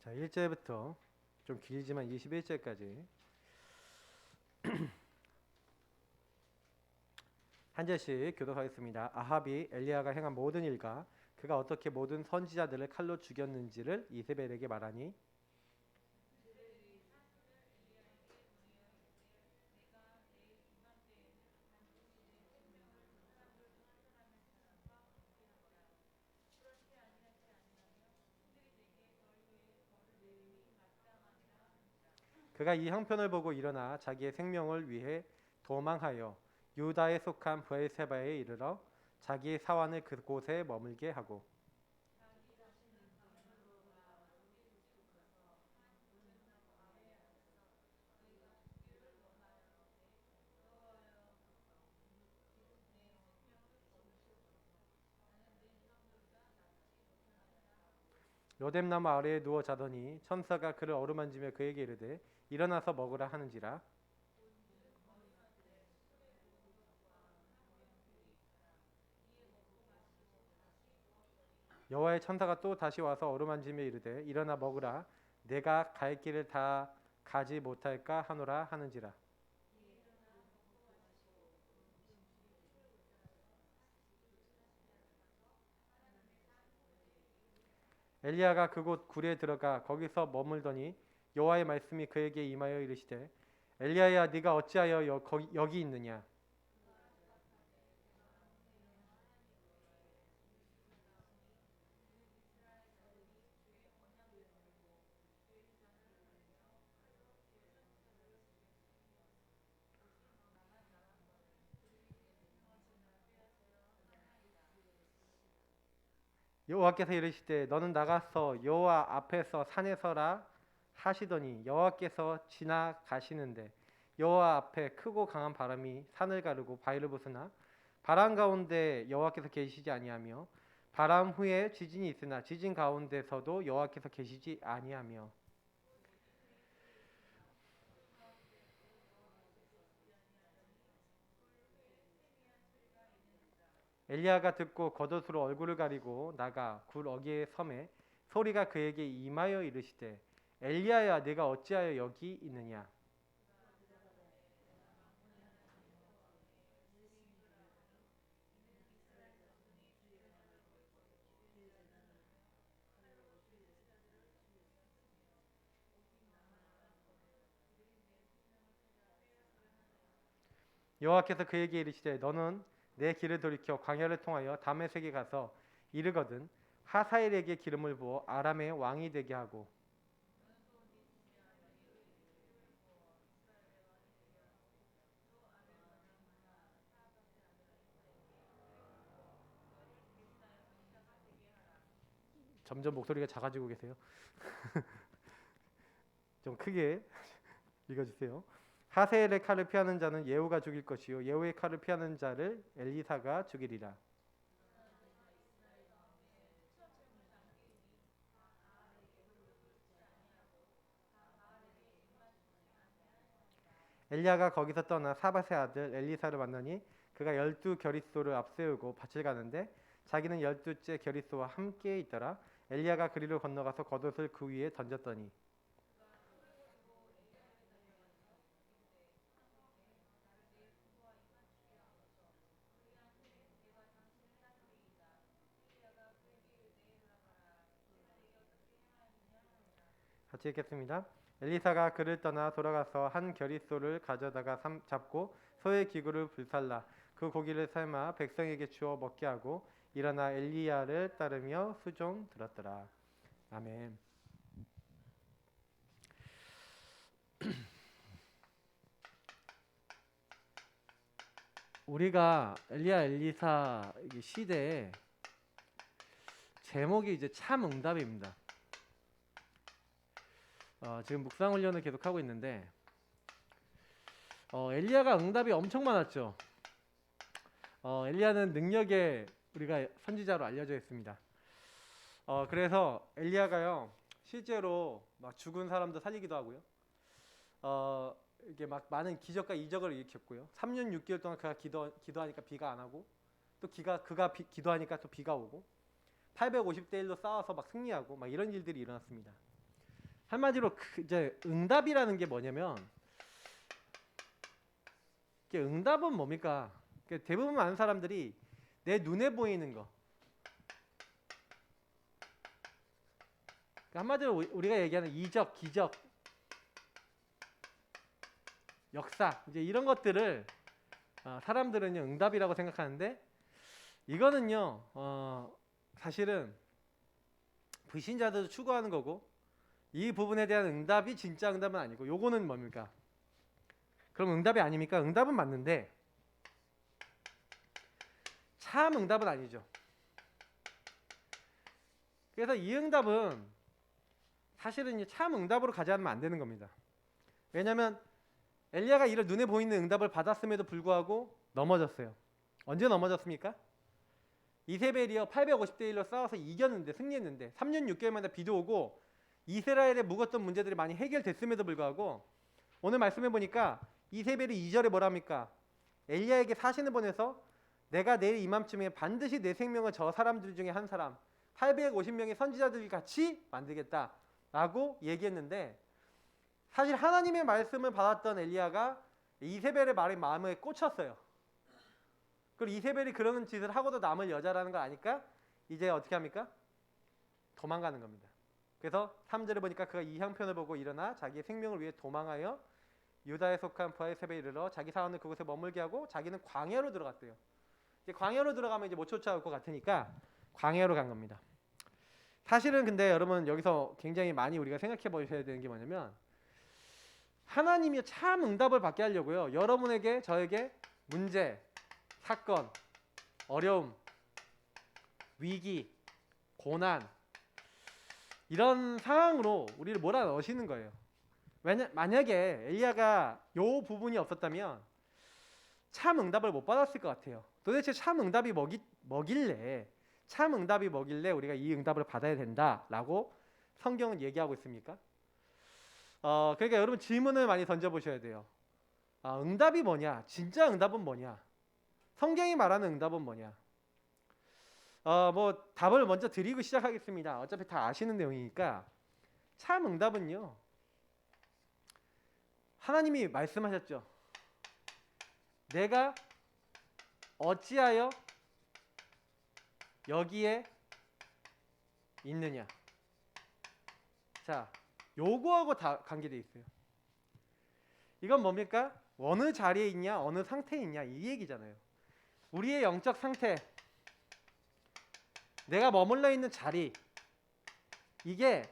자, 1절부터 좀 길지만 21절까지 한 절씩 교독하겠습니다. 아합이 엘리야가 행한 모든 일과 그가 어떻게 모든 선지자들을 칼로 죽였는지를 이세벨에게 말하니 그가 이 형편을 보고 일어나 자기의 생명을 위해 도망하여 유다에 속한 브엘세바에 이르러 자기의 사환을 그곳에 머물게 하고 로뎀나무 아래에 누워 자더니 천사가 그를 어루만지며 그에게 이르되 일어나서 먹으라 하는지라. 여호와의 천사가 또 다시 와서 어루만지며 이르되 일어나 먹으라 내가 갈 길을 다 가지 못할까 하노라 하는지라. 엘리야가 그곳 굴에 들어가 거기서 머물더니 여호와의 말씀이 그에게 임하여 이르시되 엘리야야 네가 어찌하여 여기 있느냐. 여호와께서 이르시되 너는 나가서 여호와 앞에서 산에 서라 하시더니 여호와께서 지나가시는데 여호와 앞에 크고 강한 바람이 산을 가르고 바위를 부수나 바람 가운데 여호와께서 계시지 아니하며 바람 후에 지진이 있으나 지진 가운데서도 여호와께서 계시지 아니하며. 엘리야가 듣고 겉옷으로 얼굴을 가리고 나가 굴 어귀에 섬에 소리가 그에게 임하여 이르시되 엘리야야 네가 어찌하여 여기 있느냐. 여호와께서 그에게 이르시되 너는 내 길을 돌이켜 광야를 통하여 다메섹에 가서 이르거든 하사엘에게 기름을 부어 아람의 왕이 되게 하고. 점점 목소리가 작아지고 계세요. 좀 크게 읽어주세요. 하사엘의 칼을 피하는 자는 예후가 죽일 것이요 예후의 칼을 피하는 자를 엘리사가 죽이리라. 엘리야가 거기서 떠나 사밧의 아들 엘리사를 만나니 그가 12겨릿소를 앞세우고 밭을 가는데 자기는 12째 겨릿소와 함께 있더라. 엘리야가 그리로 건너가서 겉옷을 그 위에 던졌더니 같이 읽겠습니다. 엘리사가 그를 떠나 돌아가서 한 겨릿소를 가져다가 잡고 소의 기구를 불살라 그 고기를 삶아 백성에게 주어 먹게 하고 일어나 엘리야를 따르며 수종 들었더라. 아멘. 우리가 엘리야 엘리사 시대에 제목이 이제 참 응답입니다. 지금 묵상 훈련을 계속 하고 있는데 엘리야가 응답이 엄청 많았죠. 엘리야는 능력에 우리가 선지자로 알려져 있습니다. 그래서 엘리야가요 실제로 막 죽은 사람도 살리기도 하고요. 이게 막 많은 기적과 이적을 일으켰고요. 3년 6개월 동안 그가 기도하니까 비가 안 하고 또 그가 기도하니까 또 비가 오고 850대 1로 싸워서 막 승리하고 막 이런 일들이 일어났습니다. 한마디로 이제 응답이라는 게 뭐냐면, 이게 응답은 뭡니까? 대부분 많은 사람들이 내 눈에 보이는 거, 한마디로 우리가 얘기하는 이적, 기적, 역사, 이제 이런 것들을 사람들은 응답이라고 생각하는데, 이거는요 사실은 불신자들도 추구하는 거고, 이 부분에 대한 응답이 진짜 응답은 아니고, 요거는 뭡니까? 그럼 응답이 아닙니까? 응답은 맞는데 참 응답은 아니죠. 그래서 이 응답은 사실은 참 응답으로 가지 않으면 안 되는 겁니다. 왜냐하면 엘리야가 이런 눈에 보이는 응답을 받았음에도 불구하고 넘어졌어요. 언제 넘어졌습니까? 이세벨이요 850대 1로 싸워서 이겼는데, 승리했는데 3년 6개월 만에 비도 오고 이스라엘에 묵었던 문제들이 많이 해결됐음에도 불구하고, 오늘 말씀해 보니까 이세벨이 2절에 뭐라 합니까? 엘리야에게 사신을 보내서 내가 내일 이맘쯤에 반드시 내 생명을 저 사람들 중에 한 사람 850명의 선지자들이 같이 만들겠다라고 얘기했는데, 사실 하나님의 말씀을 받았던 엘리야가 이세벨의 말에 마음에 꽂혔어요. 그리고 이세벨이 그런 짓을 하고도 남을 여자라는 걸 아니까 이제 어떻게 합니까? 도망가는 겁니다. 그래서 3절에 보니까 그가 이 형편을 보고 일어나 자기의 생명을 위해 도망하여 유다에 속한 브아세바에 이르러 자기 사원을 그곳에 머물게 하고 자기는 광야로 들어갔대요. 이제 광야로 들어가면 이제 못 쫓아올 것 같으니까 광야로 간 겁니다. 사실은 근데 여러분 여기서 굉장히 많이 우리가 생각해 보셔야 되는 게 뭐냐면, 하나님이 참 응답을 받게 하려고요, 여러분에게 저에게 문제, 사건, 어려움, 위기, 고난, 이런 상황으로 우리를 몰아넣으시는 거예요. 만약에 엘리야가 요 부분이 없었다면 참 응답을 못 받았을 것 같아요. 도대체 참 응답이 뭐길래 우리가 이 응답을 받아야 된다라고 성경은 얘기하고 있습니까? 그러니까 여러분 질문을 많이 던져보셔야 돼요. 응답이 뭐냐? 진짜 응답은 뭐냐? 성경이 말하는 응답은 뭐냐? 뭐 답을 먼저 드리고 시작하겠습니다. 어차피 다 아시는 내용이니까. 참 응답은요, 하나님이 말씀하셨죠. 내가 어찌하여 여기에 있느냐. 자, 요거하고 다 관계되어 있어요. 이건 뭡니까? 어느 자리에 있냐, 어느 상태에 있냐, 이 얘기잖아요. 우리의 영적 상태, 내가 머물러 있는 자리, 이게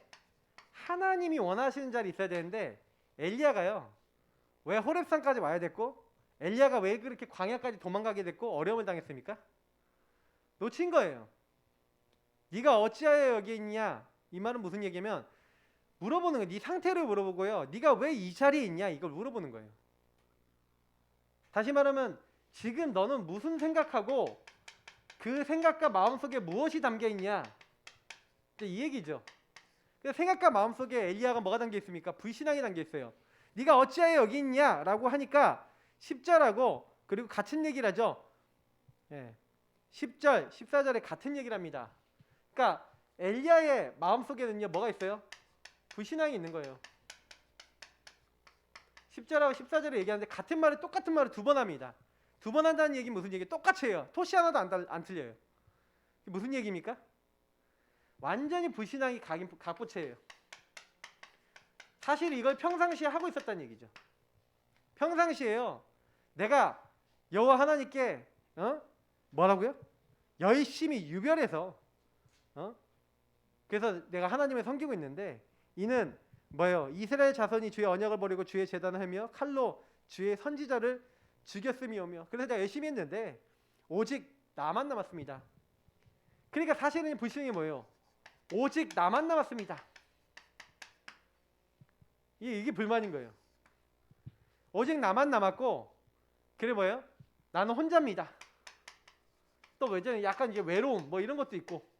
하나님이 원하시는 자리에 있어야 되는데, 엘리야가요 왜 호렙산까지 와야 됐고, 엘리야가 왜 그렇게 광야까지 도망가게 됐고 어려움을 당했습니까? 놓친 거예요. 네가 어찌하여 여기 있냐, 이 말은 무슨 얘기냐면 물어보는 거예요. 네 상태를 물어보고요, 네가 왜 이 자리에 있냐, 이걸 물어보는 거예요. 다시 말하면 지금 너는 무슨 생각하고 그 생각과 마음속에 무엇이 담겨 있냐, 이 얘기죠. 그래서 생각과 마음속에 엘리야가 뭐가 담겨 있습니까? 불신앙이 담겨 있어요. 네가 어찌하여 여기 있냐라고 하니까 10절하고 그리고 같은 얘기를 하죠. 10절, 14절에 같은 얘기를 합니다. 그러니까 엘리야의 마음속에는요 뭐가 있어요? 불신앙이 있는 거예요. 10절하고 14절에 얘기하는데 같은 말을, 똑같은 말을 두 번 합니다. 두 번 한다는 얘기는 무슨 얘기예요? 똑같이 해요. 토시 하나도 안 틀려요. 무슨 얘기입니까? 완전히 불신앙이 각부채예요. 사실 이걸 평상시에 하고 있었다는 얘기죠. 평상시에요, 내가 여호와 하나님께 뭐라고요? 열심히 유별해서 그래서 내가 하나님을 섬기고 있는데, 이는 뭐예요? 이스라엘 자손이 주의 언약을 버리고 주의 제단을 하며 칼로 주의 선지자를 죽였음이오며, 그래서 내가 열심히 했는데 오직 나만 남았습니다. 그러니까 사실은 불신이 뭐예요? 오직 나만 남았습니다. 이게 불만인 거예요. 오직 나만 남았고, 그래 뭐예요? 나는 혼자입니다. 또 뭐죠? 약간 이제 외로움, 뭐 이런 것도 있고,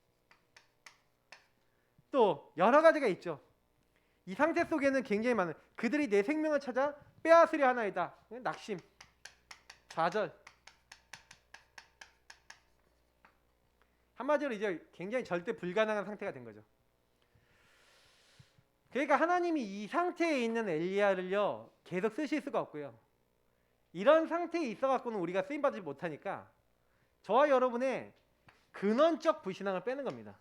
또 여러 가지가 있죠. 이 상태 속에는 굉장히 많은, 그들이 내 생명을 찾아 빼앗으려 하나이다. 낙심, 좌절. 한마디로 이제 굉장히 절대 불가능한 상태가 된 거죠. 그러니까 하나님이 이 상태에 있는 엘리야를요 계속 쓰실 수가 없고요. 이런 상태에 있어 갖고는 우리가 쓰임 받지 못하니까 저와 여러분의 근원적 불신앙을 빼는 겁니다.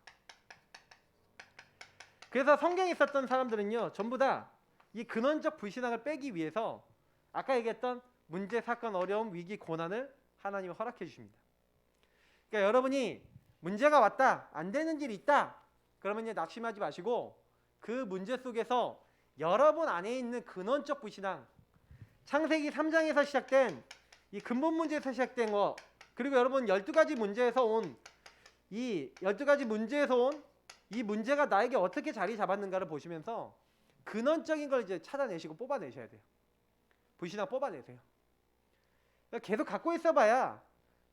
그래서 성경에 있었던 사람들은요 전부 다 이 근원적 불신앙을 빼기 위해서 아까 얘기했던 문제, 사건, 어려움, 위기, 고난을 하나님이 허락해 주십니다. 그러니까 여러분이 문제가 왔다, 안 되는 일이 있다, 그러면 이제 낙심하지 마시고 그 문제 속에서 여러분 안에 있는 근원적 불신앙, 창세기 3장에서 시작된 이 근본 문제에서 시작된 거, 그리고 여러분 12가지 문제에서 온 이 12가지 문제에서 온 이 문제가 나에게 어떻게 자리 잡았는가를 보시면서 근원적인 걸 이제 찾아내시고 뽑아내셔야 돼요. 불신앙 뽑아내세요. 그러니까 계속 갖고 있어봐야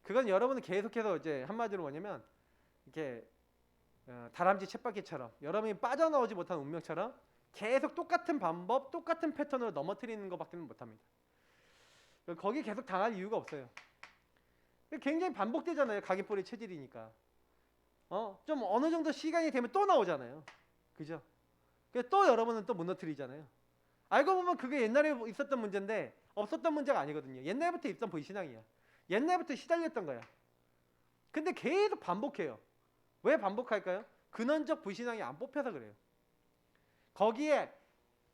그건 여러분은 계속해서 이제 한마디로 뭐냐면 이렇게 다람쥐 쳇바퀴처럼 여러분이 빠져나오지 못한 운명처럼 계속 똑같은 방법, 똑같은 패턴으로 넘어뜨리는 것밖에 못합니다. 거기 계속 당할 이유가 없어요. 굉장히 반복되잖아요. 각인뿌리 체질이니까. 좀 어느 정도 시간이 되면 또 나오잖아요. 그죠? 또 여러분은 또 무너뜨리잖아요. 알고 보면 그게 옛날에 있었던 문제인데 없었던 문제가 아니거든요. 옛날부터 있던 불신앙이야. 옛날부터 시달렸던 거야. 근데 계속 반복해요. 왜 반복할까요? 근원적 불신앙이 안 뽑혀서 그래요. 거기에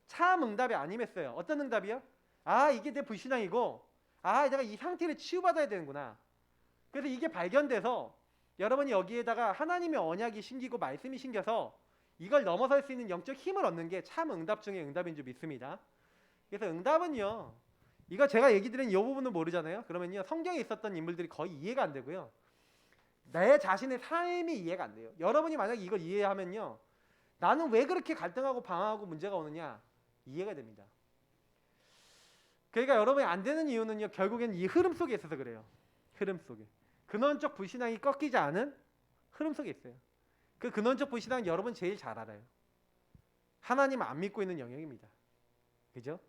참 응답이 안 임했어요. 어떤 응답이요? 아, 이게 내 불신앙이고, 아, 내가 이 상태를 치유받아야 되는구나. 그래서 이게 발견돼서 여러분이 여기에다가 하나님의 언약이 심기고 말씀이 심겨서 이걸 넘어설 수 있는 영적 힘을 얻는 게 참 응답 중에 응답인 줄 믿습니다. 그래서 응답은요, 이거 제가 얘기 드린 이 부분은 모르잖아요. 그러면요, 성경에 있었던 인물들이 거의 이해가 안 되고요, 내 자신의 삶이 이해가 안 돼요. 여러분이 만약에 이걸 이해하면요, 나는 왜 그렇게 갈등하고 방황하고 문제가 오느냐 이해가 됩니다. 그러니까 여러분이 안 되는 이유는요, 결국엔 이 흐름 속에 있어서 그래요. 흐름 속에 근원적 불신앙이 꺾이지 않은 흐름 속에 있어요. 그 근원적 불신앙 여러분 제일 잘 알아요. 하나님 안 믿고 있는 영역입니다. 그죠?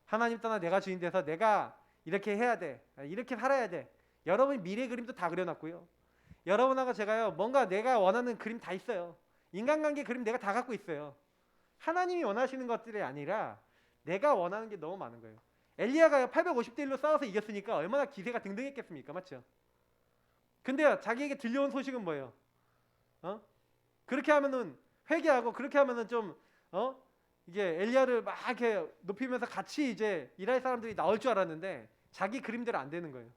하나님 떠나 내가 주인 돼서 내가 이렇게 해야 돼, 이렇게 살아야 돼. 여러분 미래 그림도 다 그려놨고요. 여러분하고 제가요, 뭔가 내가 원하는 그림 다 있어요. 인간관계 그림 내가 다 갖고 있어요. 하나님이 원하시는 것들이 아니라 내가 원하는 게 너무 많은 거예요. 엘리야가요 850대 1로 싸워서 이겼으니까 얼마나 기세가 등등했겠습니까? 맞죠? 근데요, 자기에게 들려온 소식은 뭐예요? 그렇게 하면은 회개하고, 그렇게 하면은 좀 이게 엘리야를 막 이렇게 높이면서 같이 이제 일할 사람들이 나올 줄 알았는데 자기 그림대로 안 되는 거예요.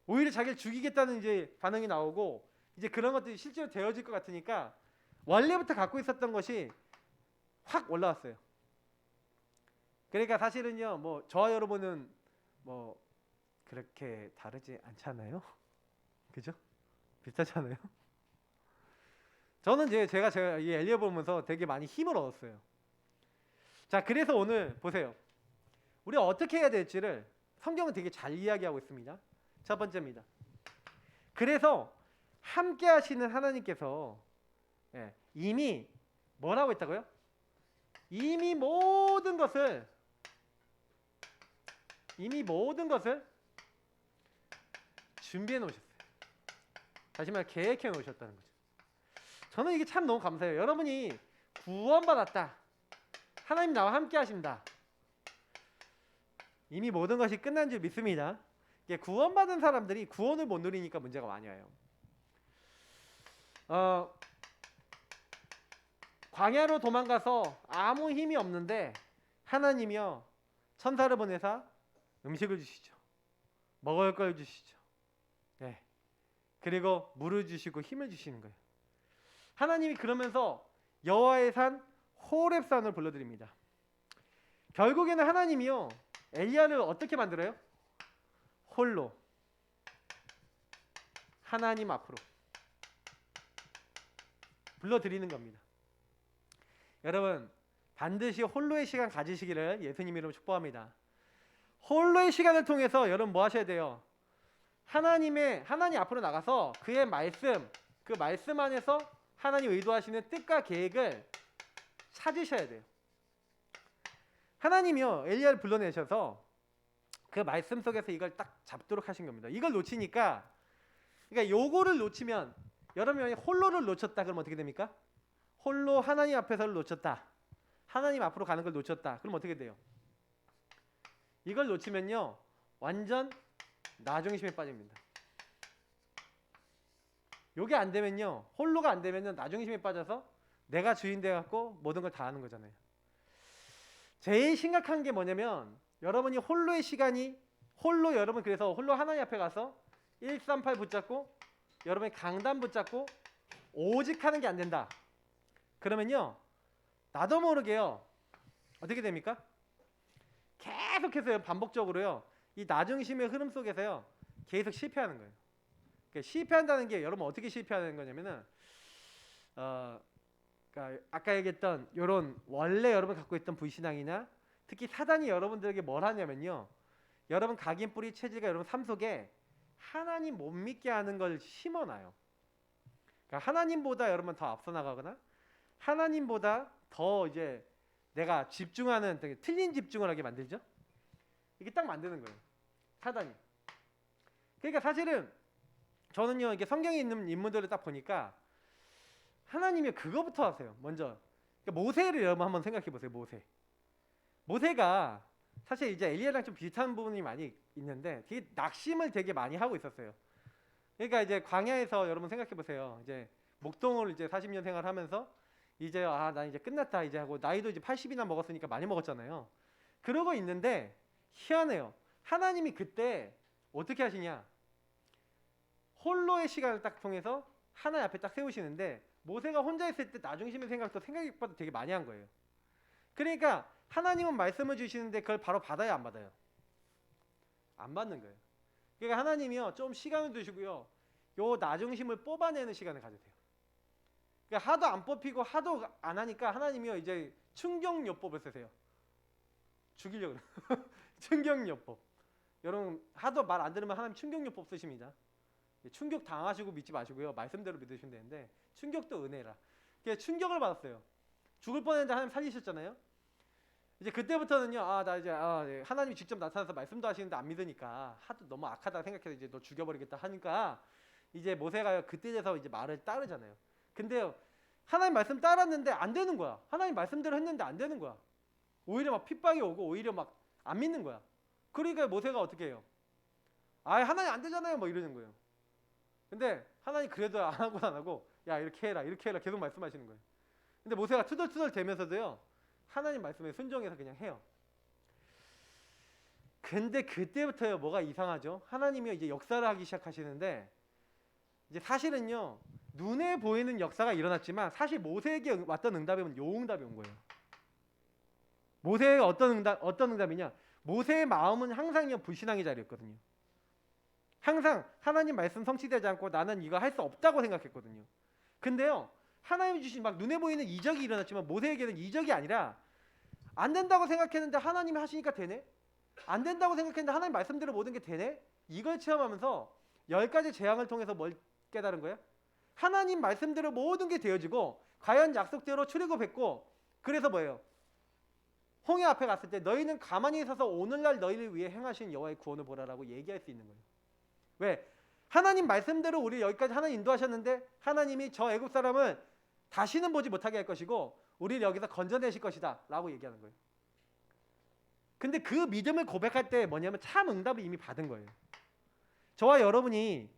오히려 자기를 죽이겠다는 이제 반응이 나오고, 이제 그런 것들이 실제로 되어질 것 같으니까 원래부터 갖고 있었던 것이 확 올라왔어요. 그러니까 사실은요, 뭐 저와 여러분은 뭐 그렇게 다르지 않잖아요. 그죠? 비슷하잖아요. 저는 이제 제가 이 엘리야 보면서 되게 많이 힘을 얻었어요. 자, 그래서 오늘 보세요. 우리가 어떻게 해야 될지를 성경은 되게 잘 이야기하고 있습니다. 첫 번째입니다. 그래서 함께 하시는 하나님께서 이미 뭐라고 했다고요? 이미 모든 것을 준비해 놓으셨어요. 다시 말해 계획해 놓으셨다는 거죠. 저는 이게 참 너무 감사해요. 여러분이 구원받았다, 하나님 나와 함께 하신다, 이미 모든 것이 끝난 줄 믿습니다. 구원받은 사람들이 구원을 못 누리니까 문제가 많이 와요. 광야로 도망가서 아무 힘이 없는데 하나님이요 천사를 보내사 음식을 주시죠. 먹을 걸 주시죠. 그리고 물을 주시고 힘을 주시는 거예요. 하나님이 그러면서 여호와의 산 호렙산을 불러드립니다. 결국에는 하나님이요 엘리야를 어떻게 만들어요? 홀로 하나님 앞으로 불러드리는 겁니다. 여러분 반드시 홀로의 시간 가지시기를 예수님 이름으로 축복합니다. 홀로의 시간을 통해서 여러분 뭐 하셔야 돼요? 하나님 앞으로 나가서 그의 말씀, 그 말씀 안에서 하나님 의도하시는 뜻과 계획을 찾으셔야 돼요. 하나님이요 엘리야를 불러내셔서 그 말씀 속에서 이걸 딱 잡도록 하신 겁니다. 이걸 놓치니까, 그러니까 요거를 놓치면, 여러분이 홀로를 놓쳤다 그러면 어떻게 됩니까? 홀로 하나님 앞에서를 놓쳤다. 하나님 앞으로 가는 걸 놓쳤다. 그럼 어떻게 돼요? 이걸 놓치면요, 완전 나중심에 빠집니다. 요게 안 되면요, 홀로가 안 되면요, 나중심에 빠져서 내가 주인 돼 갖고 모든 걸 다 하는 거잖아요. 제일 심각한 게 뭐냐면, 여러분이 홀로의 시간이, 홀로 여러분 그래서 홀로 하나님 앞에 가서 138 붙잡고 여러분이 강단 붙잡고 오직 하는 게 안 된다. 그러면요, 나도 모르게요, 어떻게 됩니까? 계속해서요, 반복적으로요, 이 나중심의 흐름 속에서요 계속 실패하는 거예요. 그러니까 실패한다는 게 여러분 어떻게 실패하는 거냐면은 그러니까 아까 얘기했던 이런 원래 여러분 갖고 있던 불신앙이나 특히 사단이 여러분들에게 뭘 하냐면요, 여러분 각인 뿌리 체질과 여러분 삶 속에 하나님 못 믿게 하는 걸 심어놔요. 그러니까 하나님보다 여러분 더 앞서 나가거나 하나님보다 더 이제 내가 집중하는 되게 틀린 집중을 하게 만들죠. 이게 딱 만드는 거예요, 사단이. 그러니까 사실은 저는요, 이게 성경에 있는 인물들을 딱 보니까 하나님이 그거부터 하세요. 먼저 그러니까 모세를 여러분 한번 생각해 보세요. 모세가 사실 이제 엘리야랑 좀 비슷한 부분이 많이 있는데 되게 낙심을 되게 많이 하고 있었어요. 그러니까 이제 광야에서 여러분 생각해 보세요. 이제 목동을 이제 40년 생활하면서 이제 나 이제 끝났다 이제 하고 나이도 이제 80이나 먹었으니까 많이 먹었잖아요. 그러고 있는데 희한해요. 하나님이 그때 어떻게 하시냐? 홀로의 시간을 딱 통해서 하나님 앞에 딱 세우시는데 모세가 혼자 있을 때 나중심의 생각도 생각보다 되게 많이 한 거예요. 그러니까 하나님은 말씀을 주시는데 그걸 바로 받아야 안 받아요? 안 받는 거예요. 그러니까 하나님이요, 좀 시간을 두시고요, 요 나중심을 뽑아내는 시간을 가지세요. 그러니까 하도 안 뽑히고 하도 안 하니까 하나님이요, 이제 충격요법을 쓰세요. 죽이려고 그래요. 충격요법. 여러분 하도 말 안 들으면 하나님 충격요법 쓰십니다. 충격 당하시고 믿지 마시고요, 말씀대로 믿으시면 되는데 충격도 은혜라. 그러니까 충격을 받았어요. 죽을 뻔했는데 하나님 살리셨잖아요. 이제 그때부터는요, 나 이제 하나님이 직접 나타나서 말씀도 하시는데 안 믿으니까 하도 너무 악하다 생각해서 이제 너 죽여버리겠다 하니까 이제 모세가 그때 돼서 이제 말을 따르잖아요. 근데요, 하나님 말씀 따랐는데 안 되는 거야. 하나님 말씀대로 했는데 안 되는 거야. 오히려 막 핍박이 오고 오히려 막 안 믿는 거야. 그러니까 모세가 어떻게 해요? 하나님 안 되잖아요, 뭐 이러는 거예요. 근데 하나님 그래도 안 하고 야 이렇게 해라 계속 말씀하시는 거예요. 근데 모세가 투덜투덜 대면서도요, 하나님 말씀에 순종해서 그냥 해요. 근데 그때부터요, 뭐가 이상하죠? 하나님이 이제 역사를 하기 시작하시는데 이제 사실은요, 눈에 보이는 역사가 일어났지만 사실 모세에게 왔던 응답이면 요 응답이 온 거예요. 모세의 어떤 응답이냐? 모세의 마음은 항상요, 불신앙의 자리였거든요. 항상 하나님 말씀 성취되지 않고 나는 이거 할 수 없다고 생각했거든요. 근데요, 하나님이 주신 막 눈에 보이는 이적이 일어났지만 모세에게는 이적이 아니라 안 된다고 생각했는데 하나님이 하시니까 되네? 안 된다고 생각했는데 하나님 말씀대로 모든 게 되네? 이걸 체험하면서 10가지 재앙을 통해서 뭘 깨달은 거예요? 하나님 말씀대로 모든 게 되어지고 과연 약속대로 출애굽했고, 그래서 뭐예요? 홍해 앞에 갔을 때 너희는 가만히 서서 오늘날 너희를 위해 행하신 여호와의 구원을 보라라고 얘기할 수 있는 거예요. 왜? 하나님 말씀대로 우리 여기까지 하나님 인도하셨는데 하나님이 저 애굽 사람을 다시는 보지 못하게 할 것이고 우리를 여기서 건져내실 것이다 라고 얘기하는 거예요. 근데 그 믿음을 고백할 때 뭐냐면 참 응답을 이미 받은 거예요. 저와 여러분이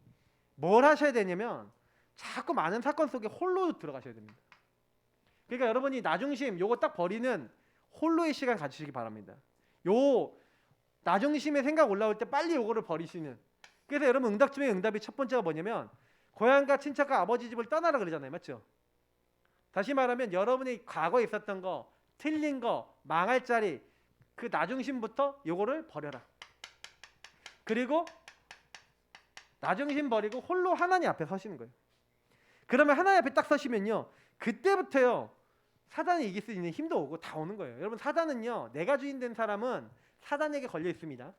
뭘 하셔야 되냐면 자꾸 많은 사건 속에 홀로 들어가셔야 됩니다. 그러니까 여러분이 나중심 요거 딱 버리는 홀로의 시간 가지시기 바랍니다. 요 나중심의 생각 올라올 때 빨리 요거를 버리시는. 그래서 여러분 응답 중에 응답이 첫 번째가 뭐냐면 고향과 친척과 아버지 집을 떠나라 그러잖아요. 맞죠? 다시 말하면 여러분이 과거에 있었던 거, 틀린 거, 망할 자리, 그 나중심부터 요거를 버려라. 그리고 나중심 버리고 홀로 하나님 앞에 서시는 거예요. 그러면 하나님 앞에 딱 서시면요, 그때부터요 사단이 이길 수 있는 힘도 오고 다 오는 거예요. 여러분 사단은요, 내가 주인 된 사람은 사단에게 걸려 있습니다.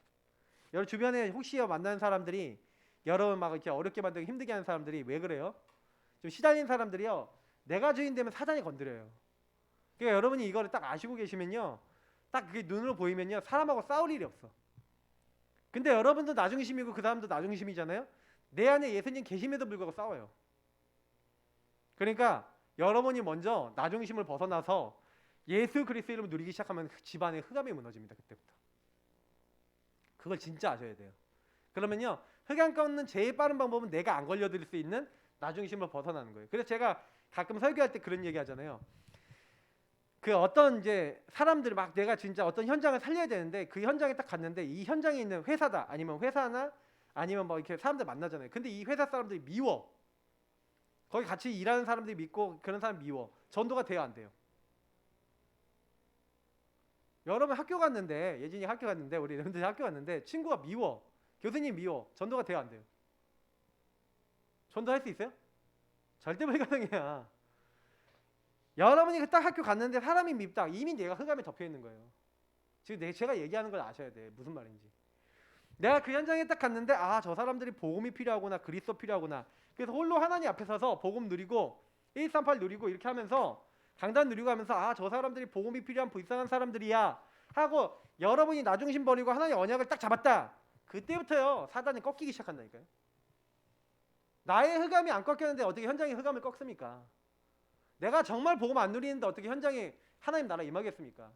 여러분 주변에 혹시 만나는 사람들이 여러분 막 이렇게 어렵게 만들고 힘들게 하는 사람들이 왜 그래요? 좀 시달린 사람들이요, 내가 주인 되면 사단이 건드려요. 그러니까 여러분이 이거를 딱 아시고 계시면요, 딱 그게 눈으로 보이면요 사람하고 싸울 일이 없어. 근데 여러분도 나중심이고 그 사람도 나중심이잖아요. 내 안에 예수님 계심에도 불구하고 싸워요. 그러니까 여러분이 먼저 나 중심을 벗어나서 예수 그리스도 이름을 누리기 시작하면 집안의 흑암이 무너집니다. 그때부터. 그걸 진짜 아셔야 돼요. 그러면요, 흑암 꺾는 제일 빠른 방법은 내가 안 걸려들 수 있는 나 중심을 벗어나는 거예요. 그래서 제가 가끔 설교할 때 그런 얘기 하잖아요. 그 어떤 이제 사람들 막 내가 진짜 어떤 현장을 살려야 되는데 그 현장에 딱 갔는데 이 현장에 있는 회사다 아니면 회사나 아니면 뭐 이렇게 사람들 만나잖아요. 근데 이 회사 사람들이 미워. 거기 같이 일하는 사람들이 믿고 그런 사람 미워. 전도가 돼요, 안 돼요? 여러분 학교 갔는데 예진이 학교 갔는데 우리 여러분들이 학교 갔는데 친구가 미워. 교수님 미워. 전도가 돼요, 안 돼요? 전도할 수 있어요? 절대 불가능이야. 여러분이 딱 학교 갔는데 사람이 밉다. 이미 내가 흑암에 덮여 있는 거예요. 지금 제가 얘기하는 걸 아셔야 돼. 무슨 말인지. 내가 그 현장에 딱 갔는데 아, 저 사람들이 복음이 필요하구나. 그리스도 필요하구나. 그래서 홀로 하나님 앞에 서서 복음 누리고 138 누리고 이렇게 하면서 강단 누리고 하면서 아, 저 사람들이 복음이 필요한 불쌍한 사람들이야 하고 여러분이 나 중심 버리고 하나님 언약을 딱 잡았다. 그때부터요 사단이 꺾이기 시작한다니까요. 나의 흑암이 안 꺾였는데 어떻게 현장의 흑암을 꺾습니까? 내가 정말 복음 안 누리는데 어떻게 현장에 하나님 나라 임하겠습니까?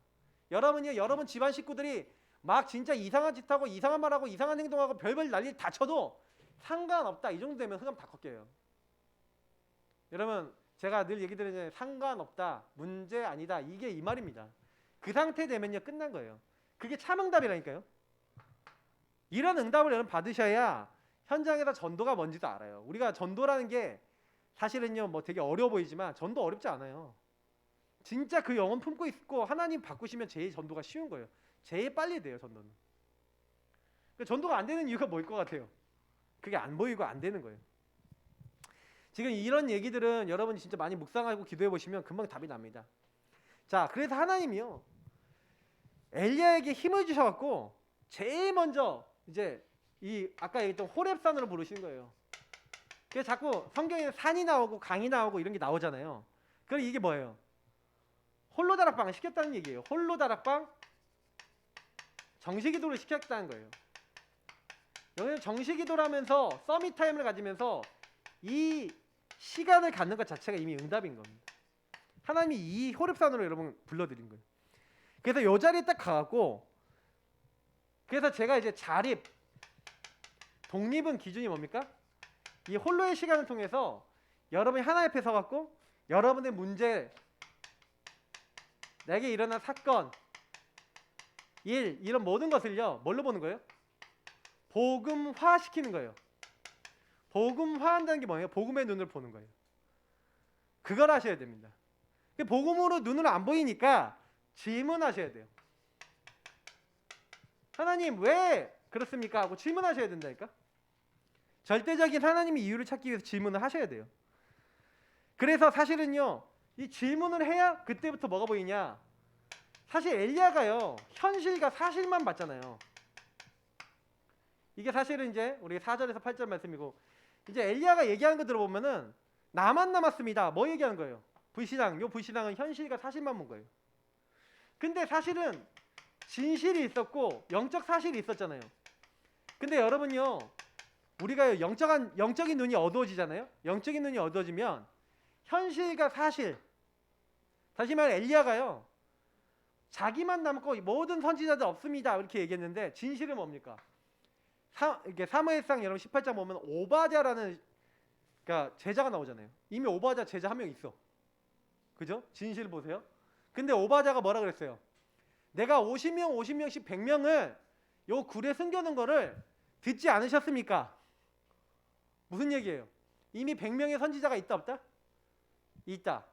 여러분이요, 여러분 집안 식구들이 막 진짜 이상한 짓 하고 이상한 말하고 이상한 행동하고 별별 난리 다 쳐도 상관없다. 이 정도 되면 흑암 다 꺾여요. 여러분 제가 늘 얘기 드리잖아요. 상관없다. 문제 아니다. 이게 이 말입니다. 그 상태 되면요 끝난 거예요. 그게 참응답이라니까요. 이런 응답을 여러분 받으셔야 현장에서 전도가 뭔지도 알아요. 우리가 전도라는 게 사실은요 뭐 되게 어려워 보이지만 전도 어렵지 않아요. 진짜 그 영혼 품고 있고 하나님 바꾸시면 제일 전도가 쉬운 거예요. 제일 빨리 돼요 전도는. 전도가 안 되는 이유가 뭐일 것 같아요? 그게 안 보이고 안 되는 거예요. 지금 이런 얘기들은 여러분이 진짜 많이 묵상하고 기도해 보시면 금방 답이 납니다. 자, 그래서 하나님이요 엘리야에게 힘을 주셔갖고 제일 먼저 이제 이 아까 얘기했던 호렙산으로 부르시는 거예요. 그래서 자꾸 성경에 산이 나오고 강이 나오고 이런 게 나오잖아요. 그럼 이게 뭐예요? 홀로 다락방을 시켰다는 얘기예요. 홀로 다락방 정식기도를 시켰다는 거예요. 여기서 정식기도라면서 서밋 타임을 가지면서 이 시간을 갖는 것 자체가 이미 응답인 겁니다. 하나님이 이 호렙산으로 여러분 불러드린 거예요. 그래서 이 자리에 딱 가갖고 그래서 제가 이제 자립 독립은 기준이 뭡니까? 이 홀로의 시간을 통해서 여러분이 하나님 앞에 서갖고 여러분의 문제 내게 일어난 사건 일 이런 모든 것을요 뭘로 보는 거예요? 복음화시키는 거예요. 복음화한다는 게 뭐예요? 복음의 눈을 보는 거예요. 그걸 하셔야 됩니다. 복음으로 눈으로 안 보이니까 질문하셔야 돼요. 하나님 왜 그렇습니까? 하고 질문하셔야 된다니까. 절대적인 하나님의 이유를 찾기 위해서 질문을 하셔야 돼요. 그래서 사실은요 이 질문을 해야 그때부터 뭐가 보이냐. 사실 엘리야가요 현실과 사실만 봤잖아요. 이게 사실은 이제 우리 4절에서 8절 말씀이고 이제 엘리야가 얘기하는 거 들어보면은 나만 남았습니다. 뭐 얘기하는 거예요? 불신앙. 요 불신앙은 현실과 사실만 본 거예요. 근데 사실은 진실이 있었고 영적 사실이 있었잖아요. 근데 여러분요 우리가 영적인 눈이 어두워지잖아요. 영적인 눈이 어두워지면 현실과 사실 다시 말해 엘리야가요 자기만 남고 모든 선지자들 없습니다 이렇게 얘기했는데 진실은 뭡니까? 이게 사무엘상 여러분 18장 보면 오바댜라는 그러니까 제자가 나오잖아요. 이미 오바댜 제자 한 명 있어. 그죠? 진실 보세요. 근데 오바댜가 뭐라 그랬어요? 내가 50명씩 100명을 요 굴에 숨겨놓은 거를 듣지 않으셨습니까? 무슨 얘기예요? 이미 100명의 선지자가 있다 없다? 있다.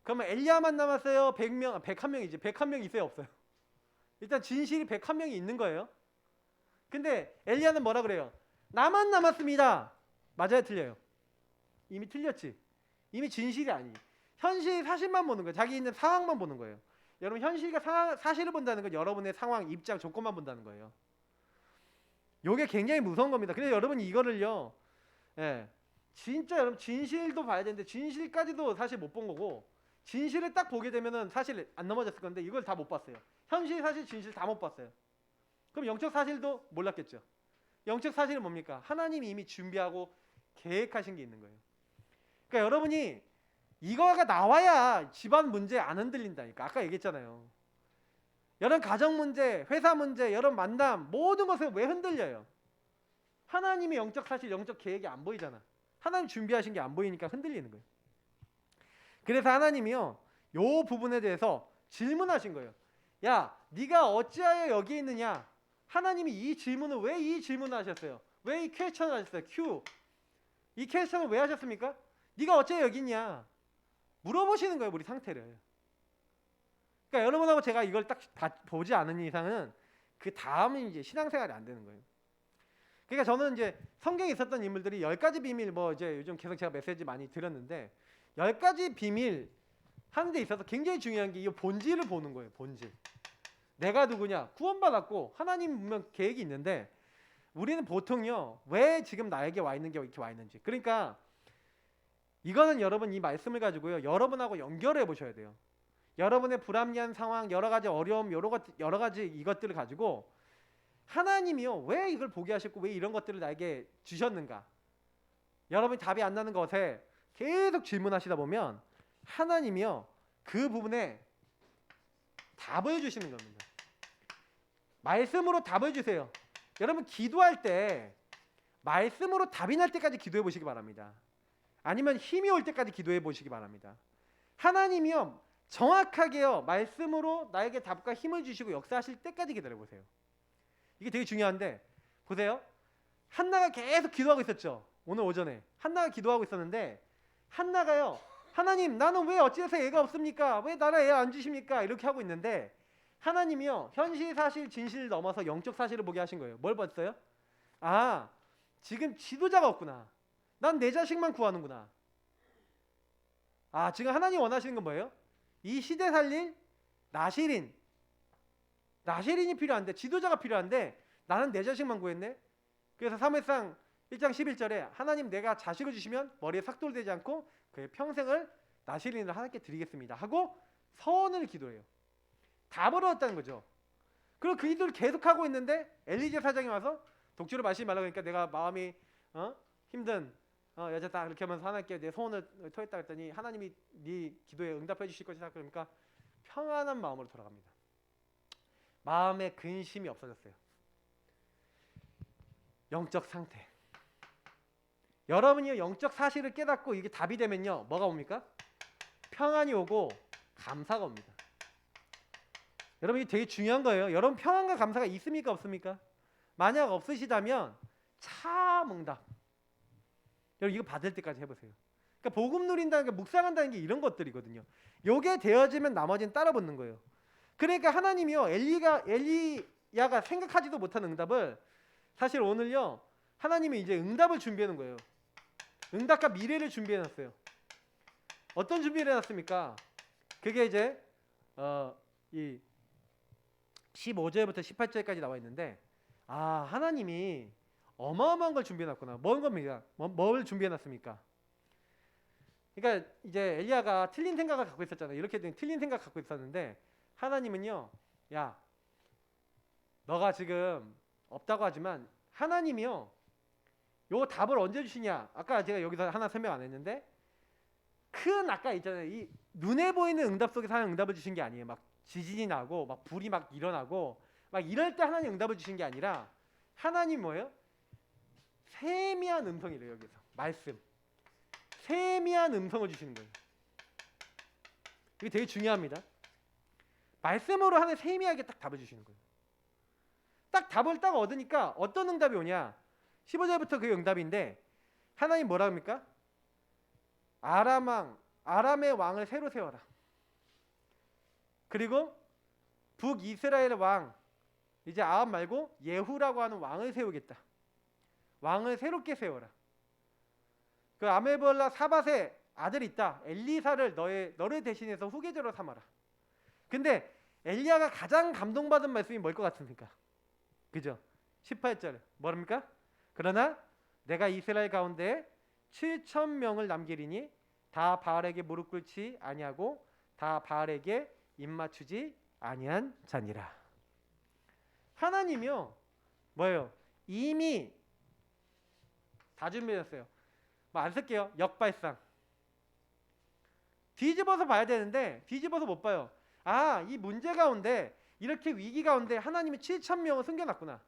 그러면 엘리야만 남았어요? 101명이지. 101명 있어요 없어요? 일단 진실이 101명이 있는 거예요. 근데 엘리야는 뭐라 그래요? 나만 남았습니다. 맞아요 틀려요? 이미 틀렸지. 이미 진실이 아니에요. 현실 사실만 보는 거예요. 자기 있는 상황만 보는 거예요. 여러분 현실과 사실을 본다는 건 여러분의 상황, 입장, 조건만 본다는 거예요. 이게 굉장히 무서운 겁니다. 그래서 여러분이 이거를요 진짜 여러분 진실도 봐야 되는데 진실까지도 사실 못 본 거고 진실을 딱 보게 되면은 사실 안 넘어졌을 건데 이걸 다 못 봤어요. 현실, 사실, 진실 다 못 봤어요. 그럼 영적 사실도 몰랐겠죠. 영적 사실은 뭡니까? 하나님이 이미 준비하고 계획하신 게 있는 거예요. 그러니까 여러분이 이거가 나와야 집안 문제 안 흔들린다니까. 아까 얘기했잖아요. 여러분 가정 문제, 회사 문제, 여러분 만남 모든 것을 왜 흔들려요? 하나님의 영적 사실, 영적 계획이 안 보이잖아. 하나님 준비하신 게 안 보이니까 흔들리는 거예요. 그래서 하나님이요, 요 부분에 대해서 질문하신 거예요. 야, 네가 어찌하여 여기 있느냐? 하나님이 이 질문을 왜 이 질문을 하셨어요? 왜 이 퀘스천을 하셨어요? Q. 이 퀘스천을 왜 하셨습니까? 네가 어찌하여 여기 있냐? 물어보시는 거예요, 우리 상태를. 그러니까 여러분하고 제가 이걸 딱 보지 않은 이상은 그 다음은 이제 신앙생활이 안 되는 거예요. 그러니까 저는 이제 성경에 있었던 인물들이 10가지 비밀, 뭐 이제 요즘 계속 제가 메시지 많이 드렸는데 10가지 비밀 하는 데 있어서 굉장히 중요한 게 이 본질을 보는 거예요. 본질. 내가 누구냐? 구원받았고 하나님 분명 계획이 있는데 우리는 보통요, 왜 지금 나에게 와 있는 게 이렇게 와 있는지. 그러니까 이거는 여러분 이 말씀을 가지고요, 여러분하고 연결해 보셔야 돼요. 여러분의 불합리한 상황, 여러 가지 어려움, 여러 가지 이것들을 가지고 하나님이요, 왜 이걸 보게 하셨고 왜 이런 것들을 나에게 주셨는가? 여러분이 답이 안 나는 것에 계속 질문하시다 보면 하나님이요, 그 부분에 답을 주시는 겁니다. 말씀으로 답을 주세요. 여러분 기도할 때 말씀으로 답이 날 때까지 기도해 보시기 바랍니다. 아니면 힘이 올 때까지 기도해 보시기 바랍니다. 하나님이요, 정확하게요, 말씀으로 나에게 답과 힘을 주시고 역사하실 때까지 기다려 보세요. 이게 되게 중요한데, 보세요. 한나가 계속 기도하고 있었죠. 오늘 오전에 한나가 기도하고 있었는데, 한나가요, 하나님 나는 왜 어찌해서 애가 없습니까? 왜 나를 애 안 주십니까? 이렇게 하고 있는데 하나님이요, 현실 사실 진실을 넘어서 영적 사실을 보게 하신 거예요. 뭘 봤어요? 아, 지금 지도자가 없구나. 난 내 자식만 구하는구나. 아, 지금 하나님 원하시는 건 뭐예요? 이 시대 살릴 나시린이 필요한데, 지도자가 필요한데 나는 내 자식만 구했네. 그래서 사무엘상 1장 11절에 하나님 내가 자식을 주시면 머리에 삭돌 되지 않고 그의 평생을 나시린을 하나님께 드리겠습니다 하고 서원을 기도해요. 답을 얻었다는 거죠. 그리고 그 기도를 계속하고 있는데 엘리제 사장이 와서 독주를 마시지 말라고 하니까 내가 마음이 힘든 여자다 이렇게 하면서 하나님께 내 소원을 토했다 했더니 하나님이 네 기도에 응답해 주실 것이다. 그러니까 평안한 마음으로 돌아갑니다. 마음에 근심이 없어졌어요. 영적 상태. 여러분이 영적 사실을 깨닫고 이게 답이 되면요, 뭐가 옵니까? 평안이 오고 감사가 옵니다. 여러분 이게 되게 중요한 거예요. 여러분 평안과 감사가 있습니까 없습니까? 만약 없으시다면 참 응답. 여러분 이거 받을 때까지 해보세요. 그러니까 복음 누린다는 게, 묵상한다는 게 이런 것들이거든요. 요게 되어지면 나머지는 따라 붙는 거예요. 그러니까 하나님이요, 엘리야가 생각하지도 못한 응답을 사실 오늘요, 하나님이 이제 응답을 준비해 놓은 거예요. 응답과 미래를 준비해 놨어요. 어떤 준비를 해놨습니까? 그게 이제 이 15절부터 18절까지 나와 있는데, 아, 하나님이 어마어마한 걸 준비해 놨구나. 뭔 겁니까? 뭘 준비해 놨습니까? 그러니까 이제 엘리야가 틀린 생각을 갖고 있었잖아요. 이렇게 틀린 생각 갖고 있었는데 하나님은요, 야, 너가 지금 없다고 하지만 하나님이요, 요 답을 언제 주시냐? 아까 제가 여기서 하나 설명 안 했는데, 큰 아까 있잖아요, 이 눈에 보이는 응답 속에서 하나님 응답을 주신 게 아니에요. 막 지진이 나고 막 불이 막 일어나고 막 이럴 때 하나님 응답을 주신 게 아니라 하나님 뭐예요? 세미한 음성이래요. 여기서 말씀, 세미한 음성을 주시는 거예요. 이게 되게 중요합니다. 말씀으로 하나님 세미하게 딱 답을 주시는 거예요. 딱 답을 딱 얻으니까 어떤 응답이 오냐? 15절부터 그 응답인데 하나님 뭐라 합니까? 아람의 왕을 새로 세워라. 그리고 북이스라엘의 왕, 이제 아합 말고 예후라고 하는 왕을 세우겠다. 왕을 새롭게 세워라. 그 아메볼라 사밧의 아들이 있다. 엘리사를 너를 대신해서 후계자로 삼아라. 근데 엘리야가 가장 감동받은 말씀이 뭘 것 같습니까? 그죠? 18절 뭐랍니까? 그러나 내가 이스라엘 가운데 7,000명을 남기리니 다 바알에게 무릎 꿇지 아니하고 다 바알에게 입맞추지 아니한 자니라. 하나님이요, 뭐예요? 이미 다 준비했어요. 뭐 안 쓸게요. 역발상. 뒤집어서 봐야 되는데 뒤집어서 못 봐요. 아, 이 문제 가운데 이렇게 위기 가운데 하나님이 7,000명을 숨겨놨구나.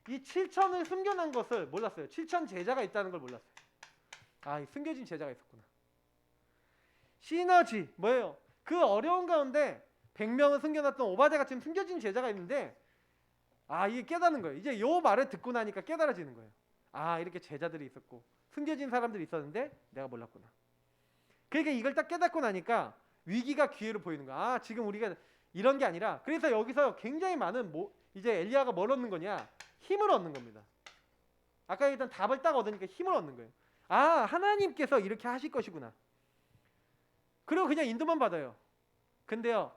이 7,000을 숨겨놓은 것을 몰랐어요. 7,000 제자가 있다는 걸 몰랐어요. 아, 이 숨겨진 제자가 있었구나. 시너지 뭐예요? 그 어려운 가운데 100명을 숨겨놨던 오바댜 같은 숨겨진 제자가 있는데, 아, 이게 깨닫는 거예요. 이제 요 말을 듣고 나니까 깨달아지는 거예요. 아, 이렇게 제자들이 있었고 숨겨진 사람들이 있었는데 내가 몰랐구나. 그러니까 이걸 딱 깨닫고 나니까 위기가 기회로 보이는 거야. 아, 지금 우리가 이런 게 아니라, 그래서 여기서 굉장히 많은 이제 엘리야가 뭘 얻는 거냐? 힘을 얻는 겁니다. 아까 일단 답을 딱 얻으니까 힘을 얻는 거예요. 아, 하나님께서 이렇게 하실 것이구나. 그리고 그냥 인도만 받아요. 근데요,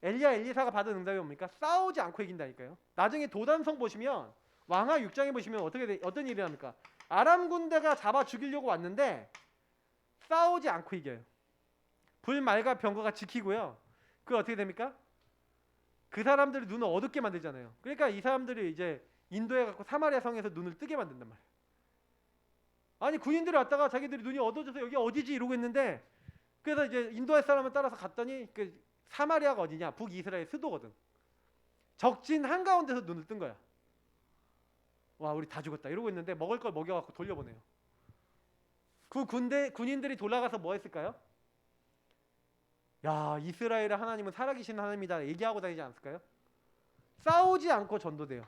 엘리야 엘리사가 받은 응답이 뭡니까? 싸우지 않고 이긴다니까요. 나중에 도단성 보시면, 왕하 6장에 보시면 어떤 일이 납니까? 아람 군대가 잡아 죽이려고 왔는데 싸우지 않고 이겨요. 불말과 병거가 지키고요. 그 어떻게 됩니까? 그 사람들이 눈을 어둡게 만들잖아요. 그러니까 이 사람들이 이제 인도해 갖고 사마리아 성에서 눈을 뜨게 만든단 말이에요. 아니, 군인들이 왔다가 자기들이 눈이 어두워져서 여기 어디지 이러고 있는데, 그래서 이제 인도할 사람을 따라서 갔더니 그 사마리아가 어디냐? 북이스라엘 수도거든. 적진 한가운데서 눈을 뜬 거야. 와, 우리 다 죽었다 이러고 있는데 먹을 걸 먹여갖고 돌려보내요. 그 군인들이 돌아가서 뭐 했을까요? 야, 이스라엘의 하나님은 살아계신 하나님이다 얘기하고 다니지 않았을까요? 싸우지 않고 전도돼요.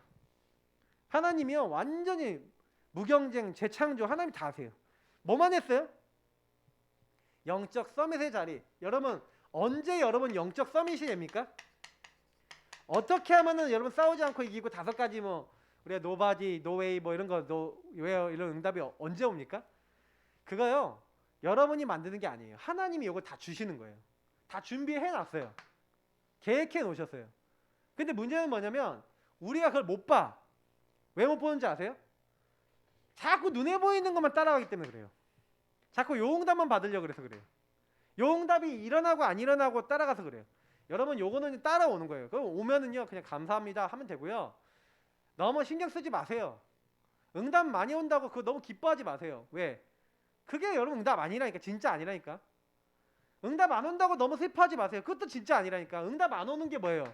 하나님이요, 완전히 무경쟁, 재창조, 하나님 다 하세요. 뭐만 했어요? 영적 서밋의 자리. 여러분, 언제 여러분 영적 서밋이 됩니까? 어떻게 하면은 여러분 싸우지 않고 이기고 5가지 우리가 노바디, 노웨이 이런 거, 노웨어 이런 응답이 언제 옵니까? 그거요, 여러분이 만드는 게 아니에요. 하나님이 이걸 다 주시는 거예요. 다 준비해 놨어요. 계획해 놓으셨어요. 근데 문제는 뭐냐면 우리가 그걸 못 봐. 왜 못 보는지 아세요? 자꾸 눈에 보이는 것만 따라가기 때문에 그래요. 자꾸 요 응답만 받으려고 그래서 그래요. 요 응답이 일어나고 안 일어나고 따라가서 그래요. 여러분, 요거는 따라오는 거예요. 그럼 오면은요, 그냥 감사합니다 하면 되고요. 너무 신경 쓰지 마세요. 응답 많이 온다고 그거 너무 기뻐하지 마세요. 왜? 그게 여러분 응답 아니라니까. 진짜 아니라니까. 응답 안 온다고 너무 슬퍼하지 마세요. 그것도 진짜 아니라니까. 응답 안 오는 게 뭐예요?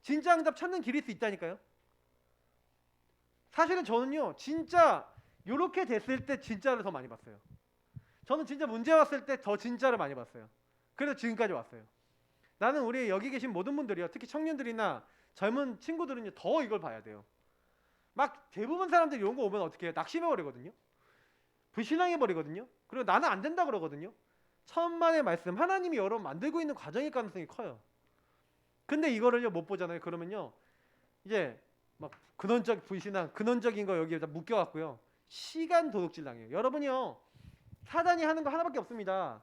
진짜 응답 찾는 길일 수 있다니까요. 사실은 저는요, 진짜 요렇게 됐을 때 진짜를 더 많이 봤어요. 저는 진짜 문제 왔을 때 더 진짜를 많이 봤어요. 그래서 지금까지 왔어요. 나는 우리 여기 계신 모든 분들이요, 특히 청년들이나 젊은 친구들은요, 더 이걸 봐야 돼요. 막 대부분 사람들이 이런 거 오면 어떻게 해요? 낙심해버리거든요. 불신앙해버리거든요. 그리고 나는 안 된다 그러거든요. 천만의 말씀, 하나님이 여러분 만들고 있는 과정일 가능성이 커요. 근데 이거를요 못 보잖아요. 그러면요 이제 막 근원적 불신앙, 근원적인 거 여기에다 묶여갖고요, 시간 도둑질 당해요. 여러분이요, 사단이 하는 거 하나밖에 없습니다.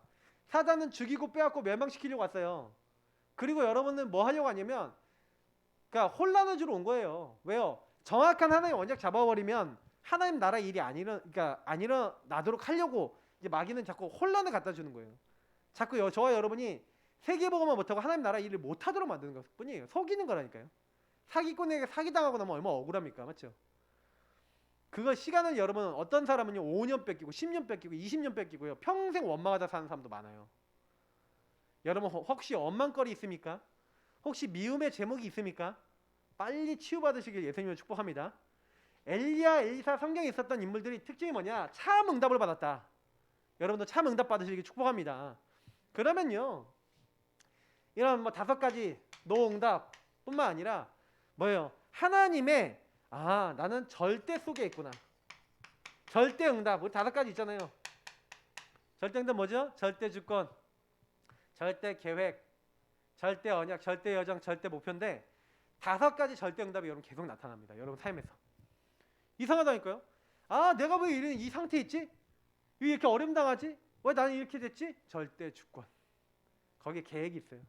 사단은 죽이고 빼앗고 멸망시키려고 왔어요. 그리고 여러분은 뭐 하려고 하냐면, 그러니까 혼란을 주러 온 거예요. 왜요? 정확한 하나님 원작 잡아버리면 하나님 나라 일이 안 일어나도록 하려고 이제 마귀는 자꾸 혼란을 갖다 주는 거예요. 자꾸 저와 여러분이 세계복음만 못하고 하나님 나라 일을 못하도록 만드는 것 뿐이에요. 속이는 거라니까요. 사기꾼에게 사기당하고 나면 얼마나 억울합니까? 맞죠? 그거 시간을 여러분, 어떤 사람은요 5년 뺏기고 10년 뺏기고 20년 뺏기고요, 평생 원망하다 사는 사람도 많아요. 여러분, 혹시 원망거리 있습니까? 혹시 미움의 제목이 있습니까? 빨리 치유받으시길 예수님을 축복합니다. 엘리야, 엘리사 성경에 있었던 인물들이 특징이 뭐냐? 참 응답을 받았다. 여러분도 참 응답 받으시길 축복합니다. 그러면요, 이런 5가지 노응답 뿐만 아니라 뭐예요? 하나님의 나는 절대 속에 있구나. 절대 응답. 우리 5가지 있잖아요. 절대 응답 뭐죠? 절대 주권, 절대 계획, 절대 언약, 절대 여정, 절대 목표인데 5가지 절대 응답이 여러분 계속 나타납니다. 여러분 삶에서. 이상하다니까요. 내가 왜 이 상태에 있지? 왜 이렇게 어려움 당하지? 왜 나는 이렇게 됐지? 절대 주권. 거기에 계획이 있어요.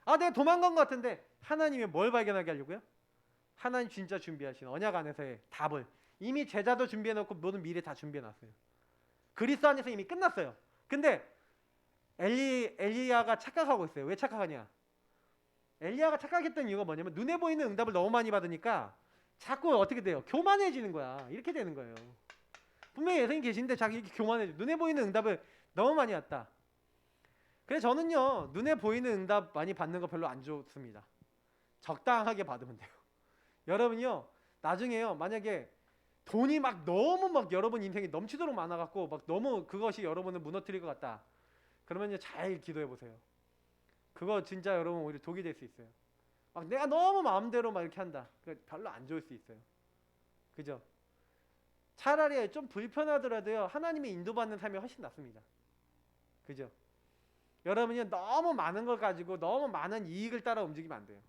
내가 도망간 것 같은데 하나님이 뭘 발견하게 하려고요? 하나님 진짜 준비하신 언약 안에서의 답을 이미 제자도 준비해놓고 모든 미래 다 준비해놨어요. 그리스도 안에서 이미 끝났어요. 근데 엘리야가 착각하고 있어요. 왜 착각하냐? 엘리야가 착각했던 이유가 뭐냐면 눈에 보이는 응답을 너무 많이 받으니까 자꾸 어떻게 돼요? 교만해지는 거야. 이렇게 되는 거예요. 분명히 예수님 계신데 자기 이렇게 교만해져. 눈에 보이는 응답을 너무 많이 왔다. 그래서 저는요 눈에 보이는 응답 많이 받는 거 별로 안 좋습니다. 적당하게 받으면 돼요. 여러분요 나중에요 만약에 돈이 막 너무 막 여러분 인생이 넘치도록 많아갖고 막 너무 그것이 여러분을 무너뜨릴 것 같다. 그러면요 잘 기도해 보세요. 그거 진짜 여러분 오히려 독이 될 수 있어요. 막 내가 너무 마음대로 막 이렇게 한다. 별로 안 좋을 수 있어요. 그죠? 차라리 좀 불편하더라도요 하나님의 인도받는 삶이 훨씬 낫습니다. 그죠? 여러분이 너무 많은 걸 가지고 너무 많은 이익을 따라 움직이면 안 돼요.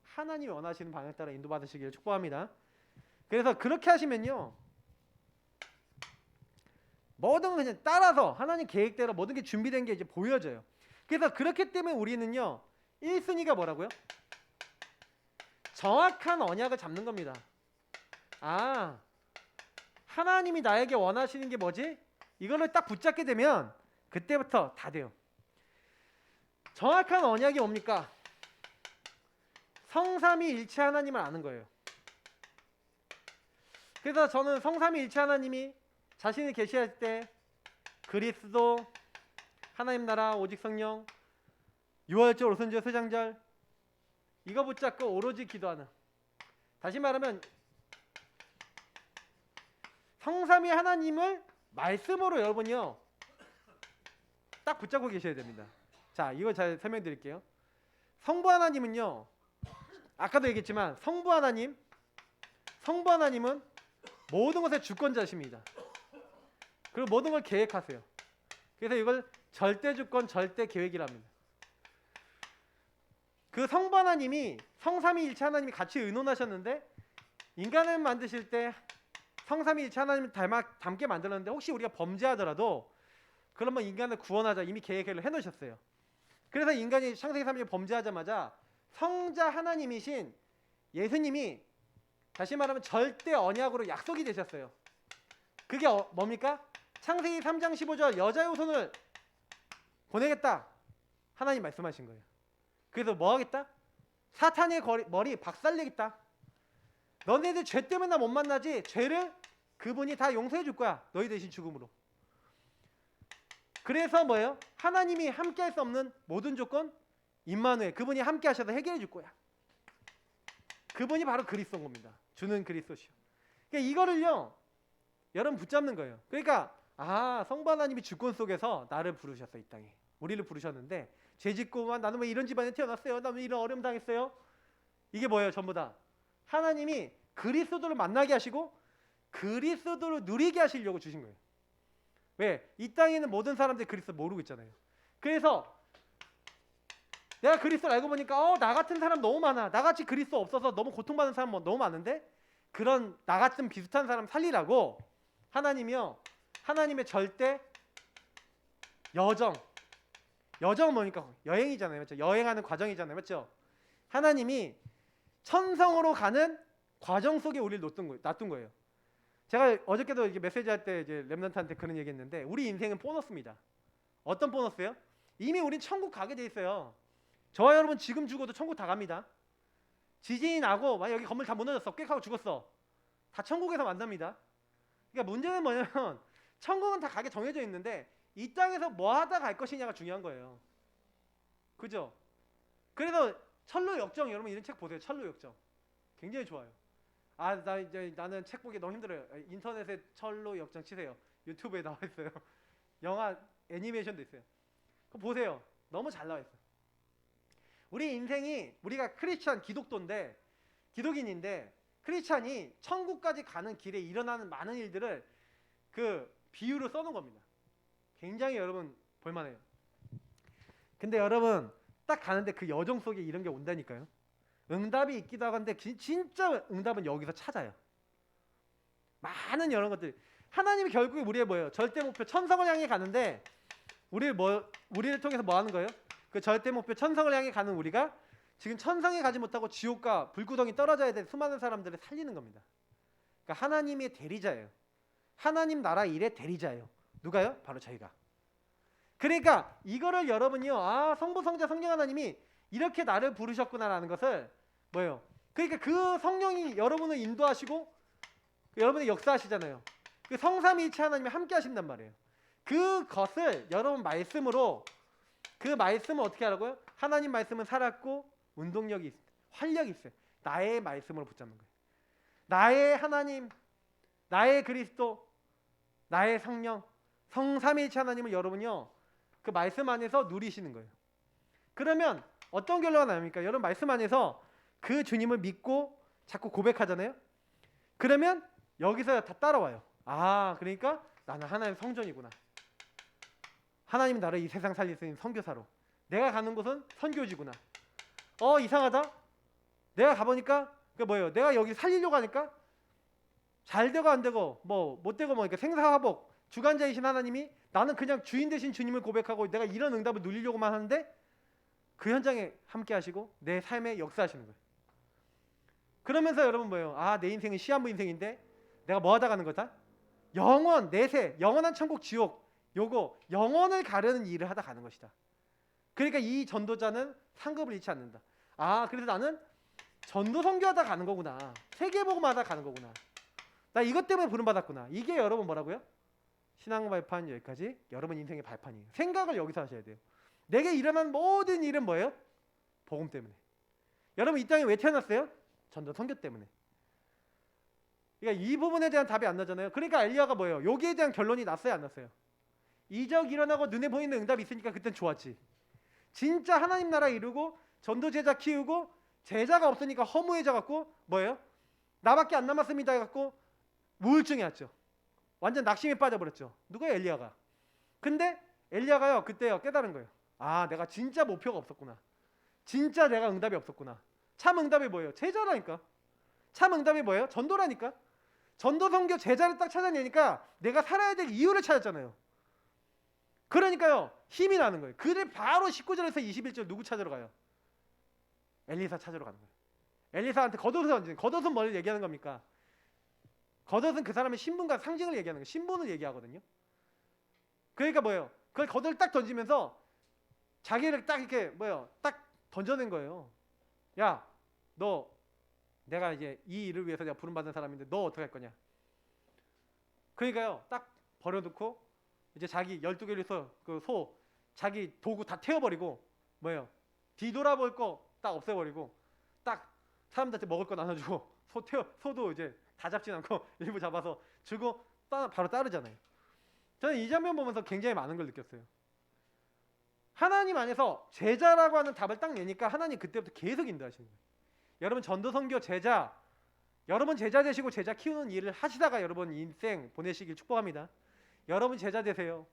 하나님이 원하시는 방향 따라 인도받으시기를 축복합니다. 그래서 그렇게 하시면요 뭐든 그냥 따라서 하나님 계획대로 모든 게 준비된 게 이제 보여져요. 그래서 그렇기 때문에 우리는요 1순위가 뭐라고요? 정확한 언약을 잡는 겁니다. 아 하나님이 나에게 원하시는 게 뭐지? 이거를 딱 붙잡게 되면 그때부터 다 돼요. 정확한 언약이 뭡니까? 성삼위일체 하나님을 아는 거예요. 그래서 저는 성삼위일체 하나님이 자신을 계시할 때 그리스도, 하나님 나라, 오직 성령, 유월절, 오순절, 수장절 이거 붙잡고 오로지 기도하는, 다시 말하면 성삼위 하나님을 말씀으로 여러분이요 딱 붙잡고 계셔야 됩니다. 자 이거 잘 설명드릴게요. 성부 하나님은요 아까도 얘기했지만 성부 하나님은 모든 것의 주권자십니다. 그리고 모든 걸 계획하세요. 그래서 이걸 절대 주권, 절대 계획이랍니다. 그 성부 하나님이 성삼위일체 하나님이 같이 의논하셨는데 인간을 만드실 때 성삼위일체 하나님을 닮게 만들었는데 혹시 우리가 범죄하더라도 그러면 인간을 구원하자 이미 계획을 해놓으셨어요. 그래서 인간이 창세기 3장에 범죄하자마자 성자 하나님이신 예수님이 다시 말하면 절대 언약으로 약속이 되셨어요. 그게 뭡니까? 창세기 3장 15절 여자의 후손을 보내겠다 하나님 말씀하신 거예요. 그래서 뭐 하겠다? 사탄의 머리 박살내겠다. 너네들 죄 때문에 나 못 만나지 죄를 그분이 다 용서해 줄 거야. 너희 대신 죽음으로. 그래서 뭐예요? 하나님이 함께 할 수 없는 모든 조건 임마누엘 그분이 함께 하셔서 해결해 줄 거야. 그분이 바로 그리스도인 겁니다. 주는 그리스도시요. 그러니까 이거를요 여러분 붙잡는 거예요. 그러니까 성부 하나님이 주권 속에서 나를 부르셨어. 이 땅에 우리를 부르셨는데 죄짓고만 나는 왜 이런 집안에 태어났어요? 나는 왜 이런 어려움 당했어요? 이게 뭐예요? 전부 다 하나님이 그리스도를 만나게 하시고 그리스도를 누리게 하시려고 주신 거예요. 왜? 이 땅에 있는 모든 사람들이 그리스도 모르고 있잖아요. 그래서 내가 그리스도를 알고 보니까 나 같은 사람 너무 많아. 나같이 그리스도 없어서 너무 고통받는 사람 너무 많은데 그런 나 같은 비슷한 사람 살리라고 하나님이요 하나님의 절대 여정은 뭐니까 여행이잖아요. 맞죠? 여행하는 과정이잖아요. 맞죠? 하나님이 천성으로 가는 과정 속에 우리를 놔둔 거예요. 제가 어저께도 이렇게 메시지 할 때 이제 렘넌트한테 그런 얘기했는데 우리 인생은 보너스입니다. 어떤 보너스예요? 이미 우린 천국 가게 돼 있어요. 저와 여러분 지금 죽어도 천국 다 갑니다. 지진이 나고 만약 여기 건물 다 무너졌어. 꽥하고 죽었어. 다 천국에서 만납니다. 그러니까 문제는 뭐냐면 천국은 다 가게 정해져 있는데 이 땅에서 뭐 하다 갈 것이냐가 중요한 거예요. 그죠? 그래서 철로 역정 여러분 이런 책 보세요. 철로 역정 굉장히 좋아요. 나는 책 보기 너무 힘들어요. 인터넷에 철로 역정 치세요. 유튜브에 나와 있어요. 영화 애니메이션도 있어요. 그거 보세요. 너무 잘 나와 있어요. 우리 인생이 우리가 크리스찬 기독인인데 크리스찬이 천국까지 가는 길에 일어나는 많은 일들을 그 비유로 써놓은 겁니다. 굉장히 여러분 볼만해요. 근데 여러분 딱 가는데 그 여정 속에 이런 게 온다니까요. 응답이 있기도 하는데 진짜 응답은 여기서 찾아요. 많은 이런 것들. 하나님이 결국에 우리의 뭐예요? 절대 목표 천성을 향해 가는데 우리를 통해서 뭐 하는 거예요? 그 절대 목표 천성을 향해 가는 우리가 지금 천성에 가지 못하고 지옥과 불구덩이 떨어져야 될 수많은 사람들을 살리는 겁니다. 그러니까 하나님의 대리자예요. 하나님 나라 일의 대리자예요. 누가요? 바로 저희가. 그러니까 이거를 여러분이요. 성부 성자 성령 하나님이 이렇게 나를 부르셨구나라는 것을 뭐예요? 그러니까 그 성령이 여러분을 인도하시고 여러분의 역사하시잖아요. 그 성삼위일체 하나님이 함께 하신단 말이에요. 그것을 여러분 말씀으로 그 말씀은 어떻게 하라고요? 하나님 말씀은 살았고 운동력이 있어요. 활력이 있어요. 나의 말씀으로 붙잡는 거예요. 나의 하나님, 나의 그리스도, 나의 성령, 성삼위일체 하나님을 여러분요 그 말씀 안에서 누리시는 거예요. 그러면 어떤 결과가 나옵니까? 여러분 말씀 안에서 그 주님을 믿고 자꾸 고백하잖아요. 그러면 여기서 다 따라와요. 아, 그러니까 나는 하나님의 성전이구나. 하나님 나를 이 세상 살릴 수 있는 선교사로. 내가 가는 곳은 선교지구나. 이상하다. 내가 가보니까 그 뭐예요? 내가 여기 살리려고 하니까 잘 되고 안 되고 뭐 못 되고 뭐 생사화복 주관자이신 하나님이 나는 그냥 주인 되신 주님을 고백하고 내가 이런 응답을 누리려고만 하는데 그 현장에 함께 하시고 내 삶에 역사하시는 거예요. 그러면서 여러분 뭐예요? 아, 내 인생은 시한부 인생인데 내가 뭐 하다 가는 거다? 영원, 내세, 영원한 천국 지옥 요거 영원을 가려는 일을 하다 가는 것이다. 그러니까 이 전도자는 상급을 잃지 않는다. 아, 그래서 나는 전도 선교하다 가는 거구나. 세계복음하다 가는 거구나. 나 이것 때문에 부름받았구나. 이게 여러분 뭐라고요? 신앙 발판 여기까지 여러분 인생의 발판이에요. 생각을 여기서 하셔야 돼요. 내게 일어난 모든 일은 뭐예요? 복음 때문에. 여러분 이 땅에 왜 태어났어요? 전도 선교 때문에. 그러니까 이 부분에 대한 답이 안 나잖아요. 그러니까 엘리야가 뭐예요? 여기에 대한 결론이 났어요, 안 났어요? 이적 일어나고 눈에 보이는 응답이 있으니까 그땐 좋았지. 진짜 하나님 나라 이루고 전도 제자 키우고 제자가 없으니까 허무해져 갖고 뭐예요? 나밖에 안 남았습니다 해갖고 우울증에 왔죠. 완전 낙심에 빠져버렸죠. 누가요? 엘리야가. 근데 엘리야가요 그때요 깨달은 거예요. 아, 내가 진짜 목표가 없었구나. 진짜 내가 응답이 없었구나. 참 응답이 뭐예요? 제자라니까. 참 응답이 뭐예요? 전도라니까. 전도 선교 제자를 딱 찾아내니까 내가 살아야 될 이유를 찾았잖아요. 그러니까요 힘이 나는 거예요. 그래 바로 19절에서 21절 누구 찾으러 가요? 엘리사 찾으러 가는 거예요. 엘리사한테 겉옷을 던지는. 겉옷은 뭘 얘기하는 겁니까? 겉옷은 그 사람의 신분과 상징을 얘기하는 거예요. 신분을 얘기하거든요. 그러니까 뭐예요? 그걸 겉옷을 딱 던지면서 자기를 딱 이렇게 뭐예요? 딱 던져낸 거예요. 야, 너 내가 이제 이 일을 위해서 내가 부름받은 사람인데 너 어떻게 할 거냐? 그러니까요 딱 버려놓고 이제 자기 12개를 그 소 자기 도구 다 태워버리고 뭐예요? 뒤돌아볼 거 딱 없애버리고 딱 사람들한테 먹을 거 나눠주고 소도 이제 다 잡진 않고 일부 잡아서 주고 바로 따르잖아요. 저는 이 장면 보면서 굉장히 많은 걸 느꼈어요. 하나님 안에서 제자라고 하는 답을 딱 내니까 하나님 그때부터 계속 인도하시는 거예요. 여러분 전도 선교 제자, 여러분 제자 되시고 제자 키우는 일을 하시다가 여러분 인생 보내시길 축복합니다. 여러분 제자 되세요.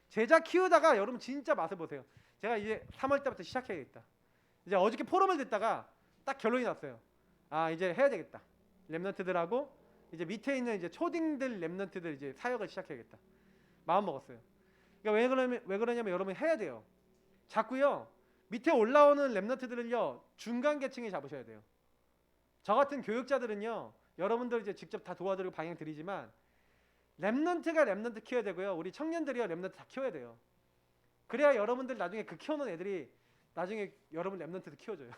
제자 키우다가 여러분 진짜 맛을 보세요. 제가 이제 3월 때부터 시작해야겠다. 이제 어저께 포럼을 듣다가 딱 결론이 났어요. 아, 이제 해야 되겠다. 렘넌트들하고 이제 밑에 있는 이제 초딩들 렘넌트들 이제 사역을 시작해야겠다. 마음 먹었어요. 그러니까 왜 그러냐면 여러분 해야 돼요. 자꾸요 밑에 올라오는 렘넌트들은요 중간 계층이 잡으셔야 돼요. 저 같은 교육자들은요 여러분들 이제 직접 다 도와드리고 방향 드리지만 렘넌트가 렘넌트 키워야 되고요. 우리 청년들이요 렘넌트 다 키워야 돼요. 그래야 여러분들 나중에 그 키우는 애들이 나중에 여러분 렘넌트도 키워줘요.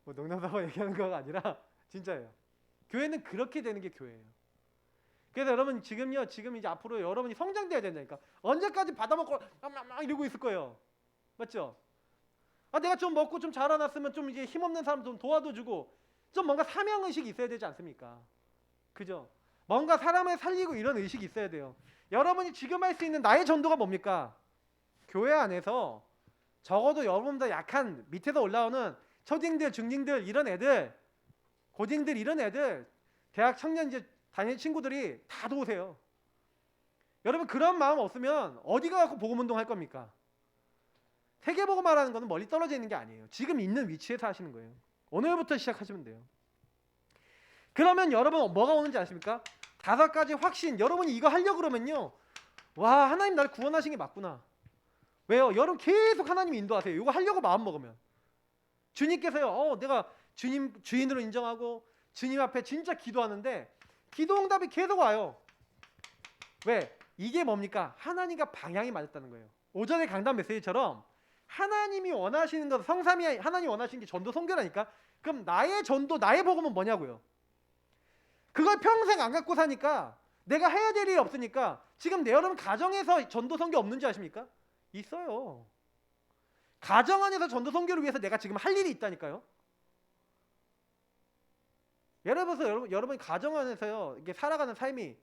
뭐 농담삼아 얘기하는 거가 아니라 진짜예요. 교회는 그렇게 되는 게 교회예요. 그래서 여러분 지금 이제 앞으로 여러분이 성장돼야 된다니까. 언제까지 받아먹고 막 이러고 있을 거예요. 맞죠? 아, 내가 좀 먹고 좀 자라났으면 좀 이제 힘없는 사람 좀 도와도 주고 좀 뭔가 사명의식이 있어야 되지 않습니까? 그죠? 뭔가 사람을 살리고 이런 의식이 있어야 돼요. 여러분이 지금 할 수 있는 나의 전도가 뭡니까? 교회 안에서 적어도 여러분보다 약한 밑에서 올라오는 초딩들, 중딩들 이런 애들, 고딩들 이런 애들, 대학 청년 이제 다니는 친구들이 다 도우세요. 여러분 그런 마음 없으면 어디 가서 복음운동 할 겁니까? 세계복음 말하는 거는 멀리 떨어져 있는 게 아니에요. 지금 있는 위치에서 하시는 거예요. 오늘부터 시작하시면 돼요. 그러면 여러분 뭐가 오는지 아십니까? 5가지 확신. 여러분이 이거 하려고 그러면요, 와, 하나님 나를 구원하신 게 맞구나. 왜요? 여러분 계속 하나님이 인도하세요. 이거 하려고 마음 먹으면 주님께서요 내가 주님 주인으로 인정하고 주님 앞에 진짜 기도하는데 기도 응답이 계속 와요. 왜? 이게 뭡니까? 하나님과 방향이 맞았다는 거예요. 오전에 강단 메시지처럼 하나님이 원하시는 것, 성삼위 하나님이 원하시는 게 전도 선교라니까. 그럼 나의 전도, 나의 복음은 뭐냐고요? 그걸 평생 안 갖고 사니까 내가 해야 될 일이 없으니까 지금 여러분 가정에서 전도 선교 없는지 아십니까? 있어요. 가정 안에서 전도 선교를 위해서 내가 지금 할 일이 있다니까요. 예를 들어서 여러분이 가정 안에서요, 이게 살아가는 삶이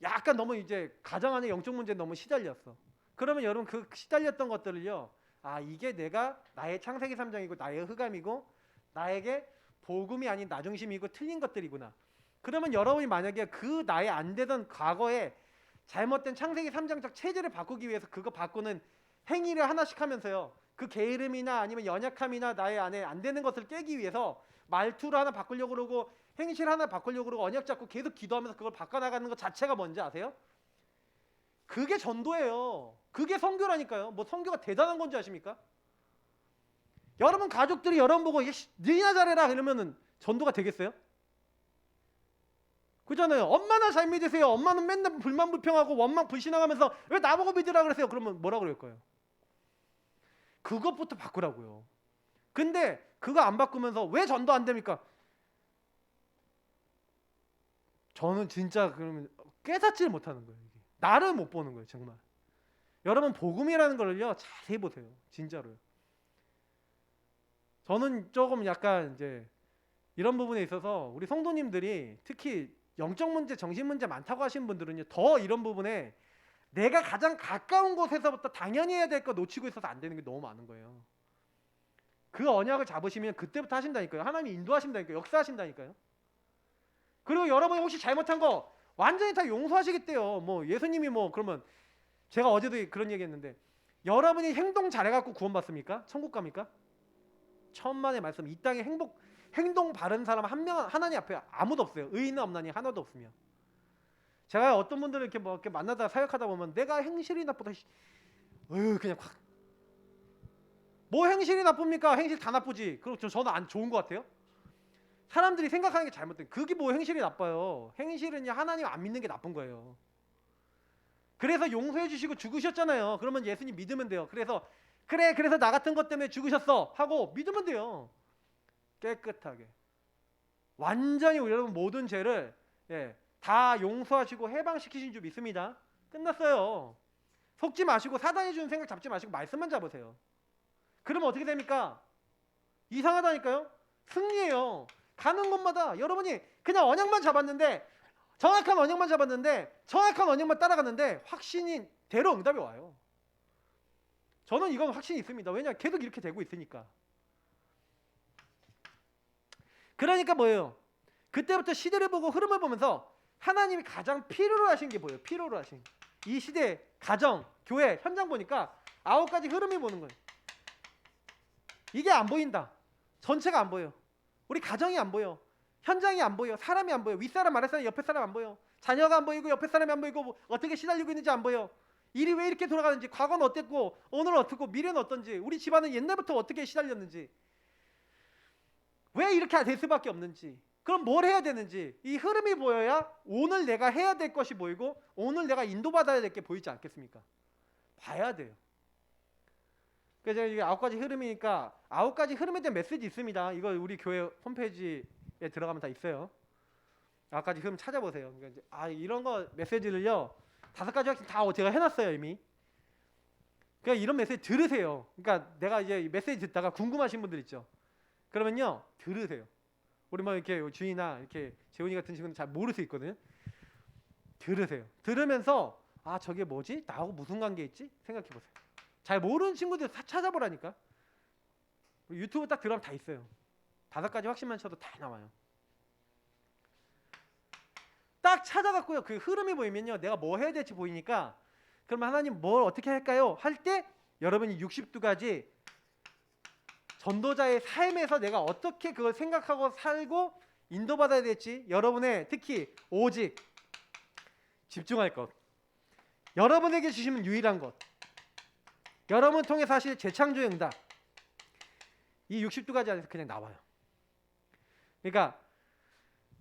약간 너무 이제 가정 안에 영적 문제에 너무 시달렸어. 그러면 여러분 그 시달렸던 것들을요, 아, 이게 내가 나의 창세기 3장이고 나의 흑암이고 나에게 복음이 아닌 나 중심이고 틀린 것들이구나. 그러면 여러분이 만약에 그 나의 안 되던 과거에 잘못된 창세기 3장적 체제를 바꾸기 위해서 그거 바꾸는 행위를 하나씩 하면서요, 그 게으름이나 아니면 연약함이나 나의 안에 안 되는 것을 깨기 위해서 말투를 하나 바꾸려고 그러고 행실 하나 바꾸려고 그러고 언약 잡고 계속 기도하면서 그걸 바꿔나가는 것 자체가 뭔지 아세요? 그게 전도예요. 그게 선교라니까요. 뭐 선교가 대단한 건지 아십니까? 여러분 가족들이 여러분 보고 너희나 잘해라 이러면은 전도가 되겠어요? 그잖아요. 엄마나 잘 믿으세요. 엄마는 맨날 불만 불평하고 원망 불신하면서 왜 나보고 믿으라 그러세요? 그러면 뭐라 그럴 거예요? 그것부터 바꾸라고요. 근데 그거 안 바꾸면서 왜 전도 안 됩니까? 저는 진짜 그러면 깨닫지를 못하는 거예요. 이게. 나를 못 보는 거예요, 정말. 여러분 복음이라는 걸요 자세히 보세요, 진짜로요. 저는 조금 약간 이제 이런 부분에 있어서 우리 성도님들이 특히 영적 문제, 정신 문제 많다고 하시는 분들은요 더 이런 부분에 내가 가장 가까운 곳에서부터 당연히 해야 될 거 놓치고 있어서 안 되는 게 너무 많은 거예요. 그 언약을 잡으시면 그때부터 하신다니까요. 하나님이 인도하신다니까요. 역사하신다니까요. 그리고 여러분이 혹시 잘못한 거 완전히 다 용서하시겠대요. 뭐 예수님이 뭐 그러면 제가 어제도 그런 얘기 했는데 여러분이 행동 잘해갖고 구원받습니까? 천국 갑니까? 천만의 말씀. 이 땅에 행동 바른 사람 한 명 하나님 앞에 아무도 없어요. 의인은 없나니 하나도 없으며. 제가 어떤 분들을 이렇게 뭐 이렇게 만나다 사역하다 보면 내가 행실이 나쁘다. 그냥 확. 뭐 행실이 나쁩니까? 행실 다 나쁘지. 그리고 저는 안 좋은 것 같아요. 사람들이 생각하는 게 잘못된. 그게 뭐 행실이 나빠요. 행실은요 하나님 안 믿는 게 나쁜 거예요. 그래서 용서해 주시고 죽으셨잖아요. 그러면 예수님 믿으면 돼요. 그래서 그래 그래서 나 같은 것 때문에 죽으셨어 하고 믿으면 돼요. 깨끗하게 완전히 여러분 모든 죄를 다 용서하시고 해방시키신 줄 믿습니다. 끝났어요. 속지 마시고 사단이 주는 생각 잡지 마시고 말씀만 잡으세요. 그러면 어떻게 됩니까? 이상하다니까요. 승리예요. 가는 곳마다 여러분이 그냥 언약만 잡았는데 정확한 언약만 잡았는데 정확한 언약만 따라갔는데 확신이 대로 응답이 와요. 저는 이건 확신이 있습니다. 왜냐 계속 이렇게 되고 있으니까. 그러니까 뭐예요? 그때부터 시대를 보고 흐름을 보면서 하나님이 가장 필요로 하신 게 뭐예요? 필요로 하신 이 시대 가정, 교회, 현장 보니까 9가지 흐름이 보는 거예요. 이게 안 보인다. 전체가 안 보여. 우리 가정이 안 보여. 현장이 안 보여. 사람이 안 보여. 윗사람, 아랫사람, 옆에 사람 안 보여. 자녀가 안 보이고 옆에 사람이 안 보이고 뭐 어떻게 시달리고 있는지 안 보여. 일이 왜 이렇게 돌아가는지, 과거는 어땠고 오늘은 어떻고 미래는 어떤지, 우리 집안은 옛날부터 어떻게 시달렸는지, 왜 이렇게 될 수밖에 없는지, 그럼 뭘 해야 되는지 이 흐름이 보여야 오늘 내가 해야 될 것이 보이고 오늘 내가 인도받아야 될 게 보이지 않겠습니까? 봐야 돼요. 그래서 이게 9가지 흐름이니까 9가지 흐름에 대한 메시지 있습니다. 이거 우리 교회 홈페이지에 들어가면 다 있어요. 9가지 흐름 찾아보세요. 그러니까 이런 거 메시지를요 5가지 확신 다 제가 해놨어요 이미. 그러니까 이런 메시지 들으세요. 그러니까 내가 이제 메시지 듣다가 궁금하신 분들 있죠. 그러면요 들으세요. 우리 뭐 이렇게 주인이나 이렇게 재훈이 같은 친구는 잘 모를 수 있거든요. 들으세요. 들으면서 아 저게 뭐지? 나하고 무슨 관계 있지? 생각해 보세요. 잘 모르는 친구들 다 찾아보라니까. 유튜브 딱 들어가면 다 있어요. 5가지 확신만 쳐도 다 나와요. 딱 찾아갖고요. 그 흐름이 보이면요. 내가 뭐 해야 될지 보이니까 그러면 하나님 뭘 어떻게 할까요? 할 때 여러분이 62가지 전도자의 삶에서 내가 어떻게 그걸 생각하고 살고 인도받아야 될지 여러분의 특히 오직 집중할 것, 여러분에게 주시면 유일한 것, 여러분 통해 사실 재창조의 응답, 이 62가지 안에서 그냥 나와요. 그러니까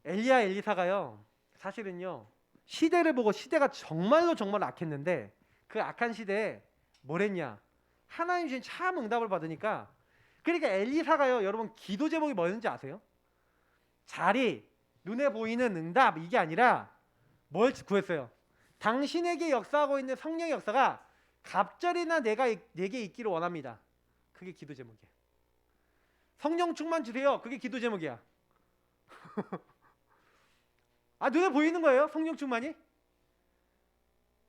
엘리야 엘리사가요 사실은요 시대를 보고 시대가 정말로 정말 악했는데 그 악한 시대에 뭘 했냐, 하나님 주신 참 응답을 받으니까. 그러니까 엘리사가요 여러분 기도 제목이 뭐였는지 아세요? 자리, 눈에 보이는 응답, 이게 아니라 뭘 구했어요? 당신에게 역사하고 있는 성령의 역사가 갑절이나 내게 있기를 원합니다. 그게 기도 제목이에요. 성령 충만 주세요. 그게 기도 제목이야. 아, 눈에 보이는 거예요? 성령 충만이?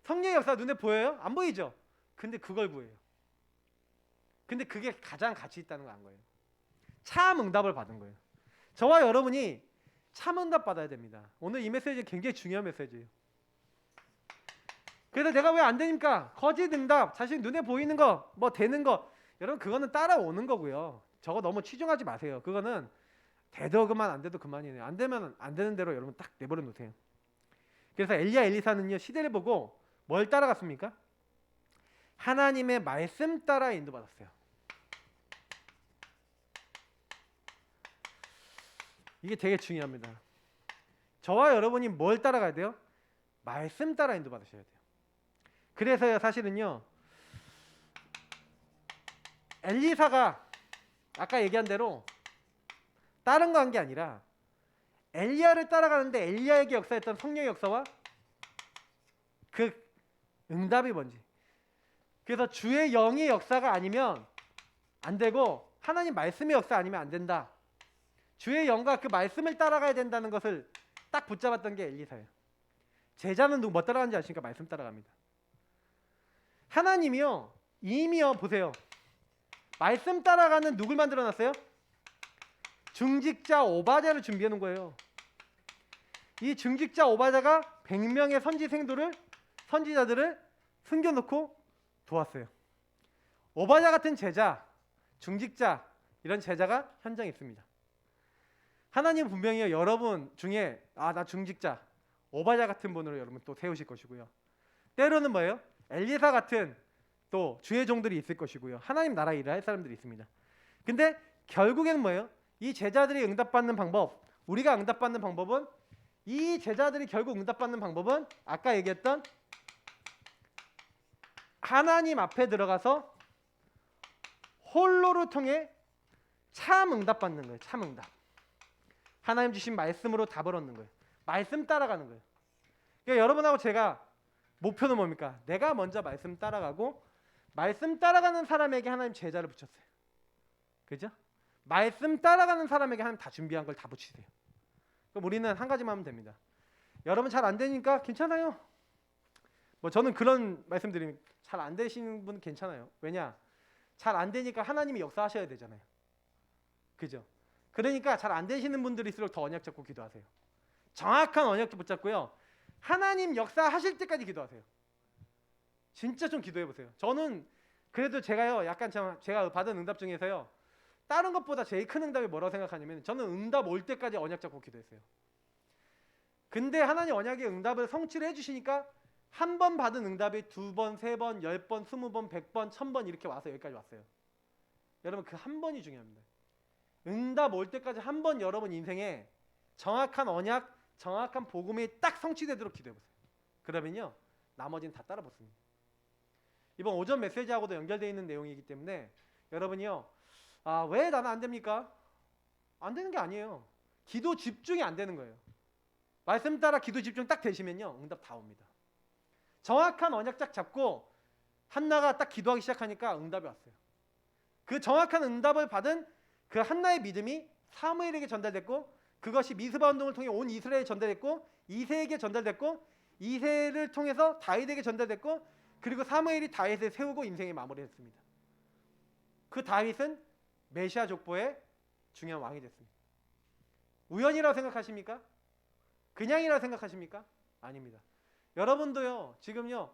성령의 역사 눈에 보여요? 안 보이죠? 근데 그걸 구해요. 근데 그게 가장 가치 있다는 거 안 거예요. 참 응답을 받은 거예요. 저와 여러분이 참 응답 받아야 됩니다. 오늘 이 메시지는 굉장히 중요한 메시지예요. 그래서 내가 왜 안 되니까 거짓 응답, 자신 눈에 보이는 거, 뭐 되는 거, 여러분 그거는 따라오는 거고요. 저거 너무 치중하지 마세요. 그거는 돼도 그만 안 돼도 그만이네요. 안 되면 안 되는 대로 여러분 딱 내버려 놓으세요. 그래서 엘리야 엘리사는요 시대를 보고 뭘 따라갔습니까? 하나님의 말씀 따라 인도받았어요. 이게 되게 중요합니다. 저와 여러분이 뭘 따라가야 돼요? 말씀 따라 인도받으셔야 돼요. 그래서요 사실은요 엘리사가 아까 얘기한 대로 다른 거 한 게 아니라 엘리야를 따라가는데 엘리야에게 역사했던 성령의 역사와 그 응답이 뭔지, 그래서 주의 영의 역사가 아니면 안 되고 하나님 말씀의 역사 아니면 안 된다. 주의 영과 그 말씀을 따라가야 된다는 것을 딱 붙잡았던 게 엘리사예요. 제자는 뭐 따라가는지 아십니까? 말씀 따라갑니다. 하나님이요 이미요 보세요. 말씀 따라가는 누굴 만들어놨어요? 중직자 오바댜를 준비해 놓은 거예요. 이 중직자 오바댜가 100명의 선지자들을 숨겨놓고 도왔어요. 오바댜 같은 제자, 중직자 이런 제자가 현장에 있습니다. 하나님 분명히 여러분 중에 나 중직자, 오바댜 같은 분으로 여러분 또 세우실 것이고요. 때로는 뭐예요? 엘리사 같은 또 주의 종들이 있을 것이고요. 하나님 나라 일을 할 사람들이 있습니다. 근데 결국에는 뭐예요? 이 제자들이 응답받는 방법, 우리가 응답받는 방법은 이 제자들이 결국 응답받는 방법은 아까 얘기했던 하나님 앞에 들어가서 홀로를 통해 참 응답받는 거예요. 참 응답. 하나님 주신 말씀으로 답을 얻는 거예요. 말씀 따라가는 거예요. 그러니까 여러분하고 제가 목표는 뭡니까? 내가 먼저 말씀 따라가고 말씀 따라가는 사람에게 하나님 제자를 붙였어요. 그죠? 말씀 따라가는 사람에게 하나님 다 준비한 걸 다 붙이세요. 그럼 우리는 한 가지만 하면 됩니다. 여러분 잘 안 되니까 괜찮아요. 뭐 저는 그런 말씀 드리면 잘 안 되시는 분 괜찮아요. 왜냐? 잘 안 되니까 하나님이 역사하셔야 되잖아요. 그죠? 그러니까 잘 안 되시는 분들일수록 더 언약 잡고 기도하세요. 정확한 언약도 붙잡고요. 하나님 역사하실 때까지 기도하세요. 진짜 좀 기도해 보세요. 저는 그래도 제가요 약간 제가 받은 응답 중에서요 다른 것보다 제일 큰 응답이 뭐라고 생각하냐면 저는 응답 올 때까지 언약 잡고 기도했어요. 근데 하나님 언약의 응답을 성취를 해주시니까 한 번 받은 응답이 2번, 3번, 10번, 20번, 100번, 1000번 이렇게 와서 여기까지 왔어요. 여러분 그 한 번이 중요합니다. 응답 올 때까지 한 번 여러분 인생에 정확한 언약, 정확한 복음이 딱 성취되도록 기도해보세요. 그러면요 나머지는 다 따라 붙습니다. 이번 오전 메시지하고도 연결되어 있는 내용이기 때문에 여러분이요 왜 나는 안 됩니까? 안 되는 게 아니에요. 기도 집중이 안 되는 거예요. 말씀 따라 기도 집중 딱 되시면요 응답 다 옵니다. 정확한 언약 딱 잡고 한나가 딱 기도하기 시작하니까 응답이 왔어요. 그 정확한 응답을 받은 그 한나의 믿음이 사무엘에게 전달됐고 그것이 미스바 운동을 통해 온 이스라엘에 전달됐고 이새에게 전달됐고 이새를 통해서 다윗에게 전달됐고 그리고 사무엘이 다윗을 세우고 인생의 마무리했습니다. 그 다윗은 메시아 족보의 중요한 왕이 됐습니다. 우연이라고 생각하십니까? 그냥이라고 생각하십니까? 아닙니다. 여러분도요 지금요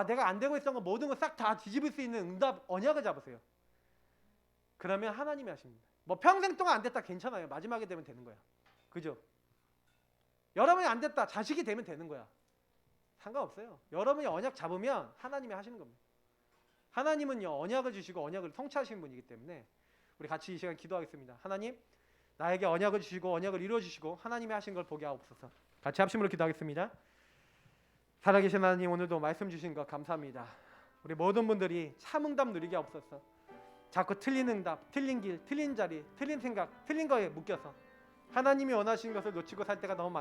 내가 안 되고 있었던 거 모든 거 싹 다 뒤집을 수 있는 응답 언약을 잡으세요. 그러면 하나님이 하십니다. 뭐 평생 동안 안 됐다 괜찮아요. 마지막에 되면 되는 거야. 그죠? 여러분이 안 됐다 자식이 되면 되는 거야. 상관없어요. 여러분이 언약 잡으면 하나님이 하시는 겁니다. 하나님은요 언약을 주시고 언약을 성취하시는 분이기 때문에 우리 같이 이 시간 기도하겠습니다. 하나님 나에게 언약을 주시고 언약을 이루어주시고 하나님이 하신 걸 보게 하옵소서. 같이 합심으로 기도하겠습니다. 살아계신 하나님 오늘도 말씀 주신 것 감사합니다. 우리 모든 분들이 참 응답 누리게 하옵소서. 자꾸 틀린 응답, 틀린 길, 틀린 자리, 틀린 생각, 틀린 거에 묶여서 하나님이 원하시는 것을 놓치고 살 때가 너무 많습니다.